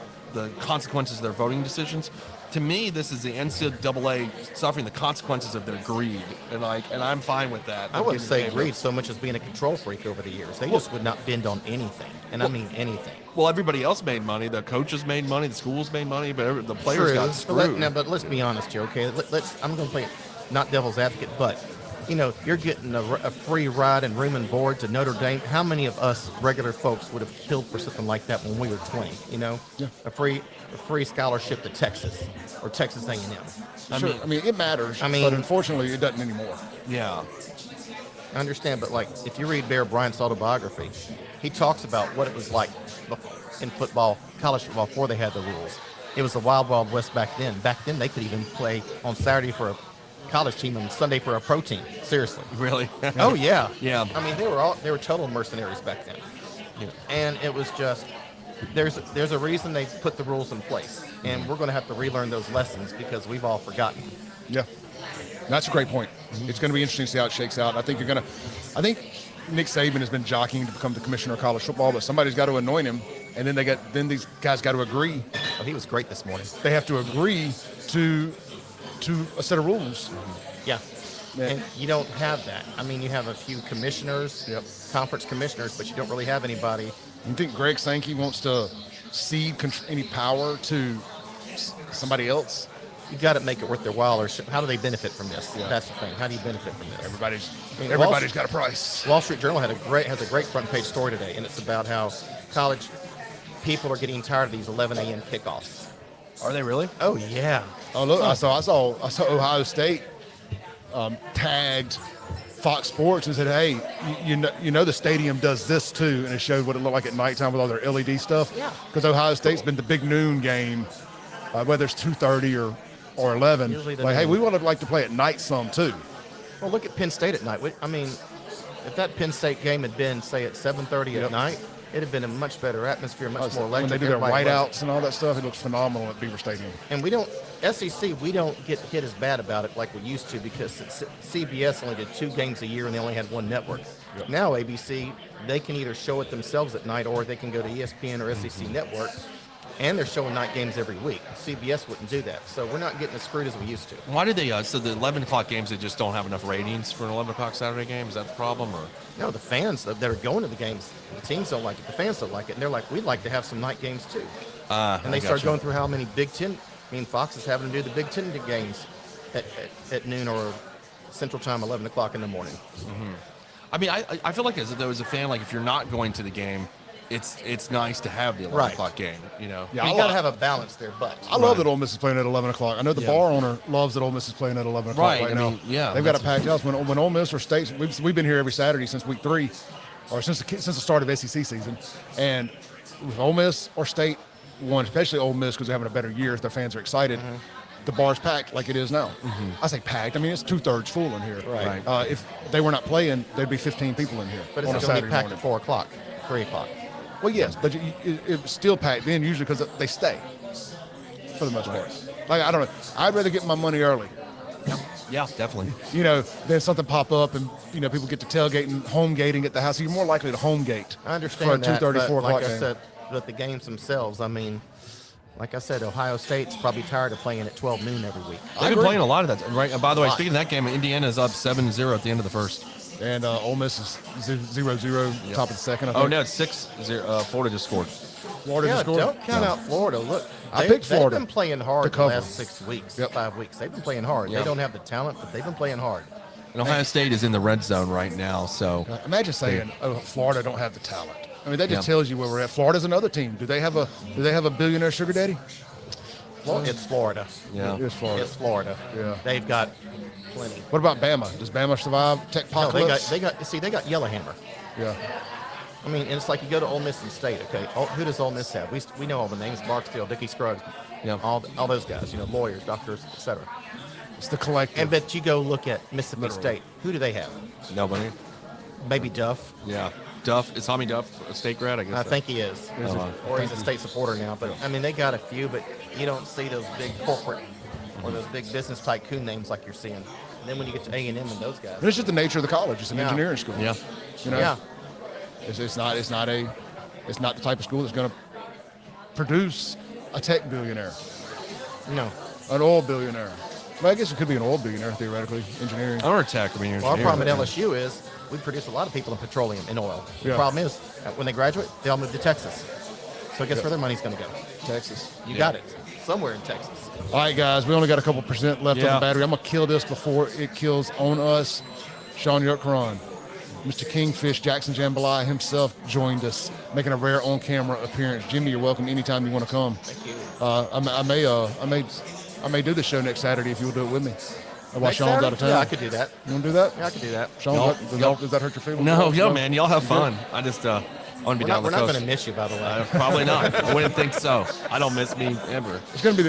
consequences of their voting decisions. To me, this is the NCAA suffering the consequences of their greed, and I'm fine with that. I wouldn't say greed so much as being a control freak over the years. They just would not bend on anything, and I mean anything. Well, everybody else made money. The coaches made money. The schools made money, but the players got screwed. But let's be honest here, okay? I'm going to play not devil's advocate, but you're getting a free ride and room and board to Notre Dame. How many of us regular folks would have killed for something like that when we were 20? Yeah. A free scholarship to Texas or Texas A&M. Sure. I mean, it matters. I mean- but unfortunately, it doesn't anymore. Yeah. I understand, but if you read Bear Bryant's autobiography, he talks about what it was like in football, college football, before they had the rules. It was the wild, wild west back then. Back then, they could even play on Saturday for a college team and Sunday for a pro team. Seriously. Really? Oh yeah. Yeah. I mean, they were total mercenaries back then, and it was just there's a reason they put the rules in place, and we're going to have to relearn those lessons because we've all forgotten. Yeah, that's a great point. It's going to be interesting to see how it shakes out. I think Nick Saban has been jockeying to become the commissioner of college football, but somebody's got to anoint him, and then these guys got to agree. Oh, he was great this morning. They have to agree to a set of rules. Yeah. Yeah. And you don't have that. I mean, you have a few commissioners, conference commissioners, but you don't really have anybody. You think Greg Sankey wants to cede any power to somebody else? You got to make it worth their while, or how do they benefit from this? Yeah. That's the thing. How do you benefit from this? Everybody's got a price. Wall Street Journal has a great front page story today, and it's about how college people are getting tired of these 11 a.m. kickoffs. Are they really? Oh yeah. Oh look, I saw Ohio State tagged Fox Sports and said, "Hey, you know the stadium does this too," and it showed what it looked like at nighttime with all their LED stuff. Yeah. Because Ohio State's been the big noon game, whether it's 2:30 or 11. Usually the Like, hey, noon. we would like to play at night some too. Well, look at Penn State at night. I mean, if that Penn State game had been, say, at 7:30 at night, it'd have been a much better atmosphere, much more electric. When they do their Everybody whiteouts and all that stuff, it looks phenomenal at Beaver Stadium. And we don't, SEC, we don't get hit as bad about it like we used to because CBS only did 2 games a year and they only had 1 network. Yep. Now ABC, they can either show it themselves at night or they can go to ESPN or SEC Network, and they're showing night games every week. CBS wouldn't do that. So we're not getting as screwed as we used to. Why did they? So the 11 o'clock games, they just don't have enough ratings for an 11 o'clock Saturday game. Is that the problem, or? No, the fans that are going to the games, the teams don't like it, the fans don't like it, and they're like, we'd like to have some night games too. And they start going through how many Big Ten. I mean, Fox is having to do the Big Ten games at noon or Central Time, 11 o'clock in the morning. Mm-hmm. I mean, I feel like as a fan, like if you're not going to the game, it's nice to have the 11 o'clock game, you know. Yeah, you got to have a balance there, but I love that Ole Miss is playing at 11 o'clock. I know the bar owner loves that Ole Miss is playing at 11 o'clock right now. Yeah, they've got a packed house. When Ole Miss or State, we've been here every Saturday since week 3, or since the start of SEC season. And with Ole Miss or State, one, especially Ole Miss because they're having a better year, their fans are excited. The bar's packed like it is now. I say packed. I mean, it's 2/3 full in here. Right. If they were not playing, there'd be 15 people in here. But on it's a going to Saturday be packed morning. at 4 o'clock, 3 o'clock. Well, yes, but it's still packed then usually because they stay for the most part. Like, I don't know. I'd rather get my money early, Yeah, definitely. than something pop up and, people get to tailgating, home gating at the house. You're more likely to home gate I understand for a that, 2:30, but 4 o'clock like I game. said, but the games themselves, I mean, like I said, Ohio State's probably tired of playing at 12 noon every week. They've been playing a lot of that, right? And by the way, speaking of that game, Indiana's up 7-0 at the end of the first. And Ole Miss is 0-0, top of the second, I think. Oh, no, it's 6-0. Florida just scored. Florida just scored? Don't count out Florida. Look, I picked Florida They've been playing hard to the cover. last 6 weeks, Yep. 5 weeks. They've been playing hard. Yeah. They don't have the talent, but they've been playing hard. And Ohio State is in the red zone right now, so. Imagine saying, Florida don't have the talent. I mean, that just Yeah. tells you where we're at. Florida's another team. Do they have a billionaire sugar daddy? Well, it's Florida. Yeah. It's Florida. It's Florida. Yeah. They've got plenty. What about Bama? Does Bama survive tech No, apocalypse? they got Yellowhammer. Yeah. I mean, and it's like you go to Ole Miss and State, okay? Who does Ole Miss have? We know all the names: Barksdale, Dickie Scruggs, Yeah. all those guys. Lawyers, doctors, etc. It's the collective. And but you go look at Mississippi State. Who do they have? Nobody. Maybe Duff. Yeah. Duff. Is Tommy Duff a state grad, I guess? I think he is, or he's a state supporter now. But I mean, they got a few, but you don't see those big corporate or those big business tycoon names like you're seeing. And then when you get to A&M and those guys, And it's just the nature of the college. It's an Yeah. engineering school. Yeah. yeah, It's not the type of school that's going to produce a tech billionaire, no. an oil billionaire. Well, I guess it could be an oil billionaire theoretically, engineering. Or tech. I mean, Well, our problem at LSU is we produce a lot of people in petroleum and oil. The Yeah. problem is when they graduate, they all move to Texas. So guess where their money's going to go? Texas. You got it. Somewhere in Texas. All right, guys, we only got a couple percent left on Yeah. the battery. I'm going to kill this before it kills on us. Shaun Yurtkuran, Mr. Kingfish, Jackson Jambalaya himself joined us, making a rare on-camera appearance. Jimmy, you're welcome anytime you want to come. Thank you. I may do the show next Saturday if you'll do it with me. While Next Sean's Saturday? out of town. Yeah, I could do that. You want to do that? Yeah, I could do that. Sean, does that hurt your feelings? No, man, y'all have fun. I just want to be down We're the not coast. going to miss you, by the way. Probably not. I wouldn't think so. I don't miss me ever. It's gonna be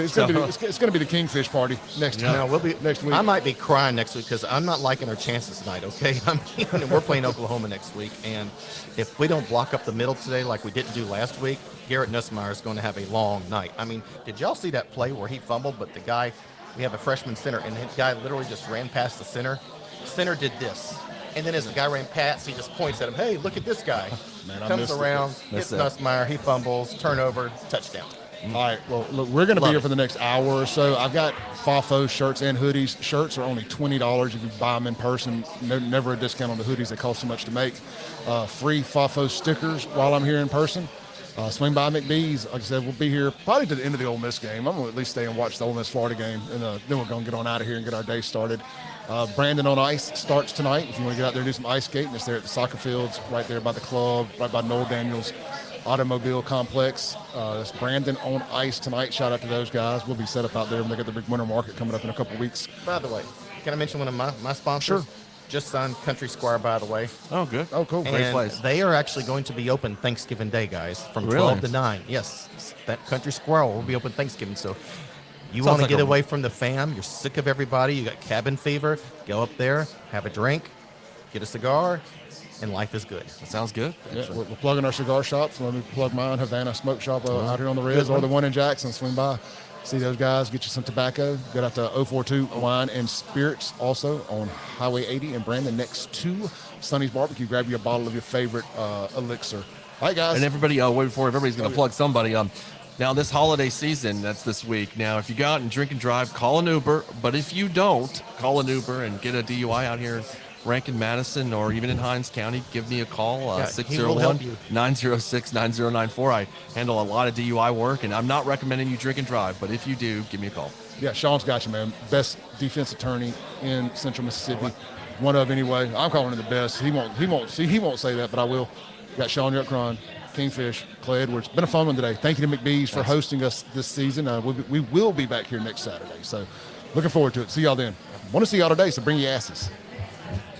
the Kingfish party next time. No, we'll be next week. I might be crying next week because I'm not liking our chances tonight. Okay, I mean, we're playing Oklahoma next week, and if we don't block up the middle today like we didn't do last week, Garrett Nussmeier is going to have a long night. I mean, did y'all see that play where he fumbled, but the guy, we have a freshman center, and the guy literally just ran past the center. Center did this, and then as the guy ran past, he just points at him. Hey, look at this guy. Man, I Comes missed it. around, hits Nussmeier, he fumbles, turnover, touchdown. All right. Well, look, we're going to be Love here it. for the next hour or so. I've got Fafo shirts and hoodies. Shirts are only $20 if you buy them in person. Never a discount on the hoodies. They cost too much to make. Free Fafo stickers while I'm here in person. Swing by Mcb'S. Like I said, we'll be here probably to the end of the Ole Miss game. I'm going to at least stay and watch the Ole Miss Florida game, and then we're going to get on out of here and get our day started. Brandon on Ice starts tonight. If you want to get out there and do some ice skating, it's there at the soccer fields, right there by the club, right by Noel Daniels Automobile Complex. That's Brandon on Ice tonight. Shout out to those guys. We'll be set up out there when they get the big winter market coming up in a couple weeks. By the way, can I mention one of my sponsors? Sure. just signed Country Squire, by the way. Oh, good. Oh, cool. Great And place. they are actually going to be open Thanksgiving Day, guys, from Really? 12 to 9. Yes, that Country Squirrel will be open Thanksgiving. So you Sounds want to like get a- away from the fam, you're sick of everybody, you got cabin fever, go up there, have a drink, get a cigar, and life is good. That sounds good. Yeah, we're plugging our cigar shops. Let me plug mine, Havana Smoke Shop out here on the Res, or the one in Jackson. Swing by, see those guys, get you some tobacco. Get out to 042 Wine and Spirits, also on Highway 80 in Brandon, next to Sonny's Barbecue. Grab you a bottle of your favorite elixir. All right, guys. And everybody, wait before everybody's going to plug somebody. Now, this holiday season, that's this week. Now, if you go out and drink and drive, call an Uber. But if you don't, call an Uber and get a DUI out here in Rankin, Madison, or even in Hinds County, give me a call, Yeah, he will help you. 601-906-9094. I handle a lot of DUI work, and I'm not recommending you drink and drive. But if you do, give me a call. Yeah, Sean's got you, man. Best defense attorney in Central Mississippi. One of anyway. I'm calling him the best. He won't say that, but I will. Got Shaun Yurtkuran, Kingfish, Clay Edwards. Been a fun one today. Thank you to Mcb'S for hosting us this season. We will be back here next Saturday. So looking forward to it. See y'all then. Want to see y'all today, so bring your asses.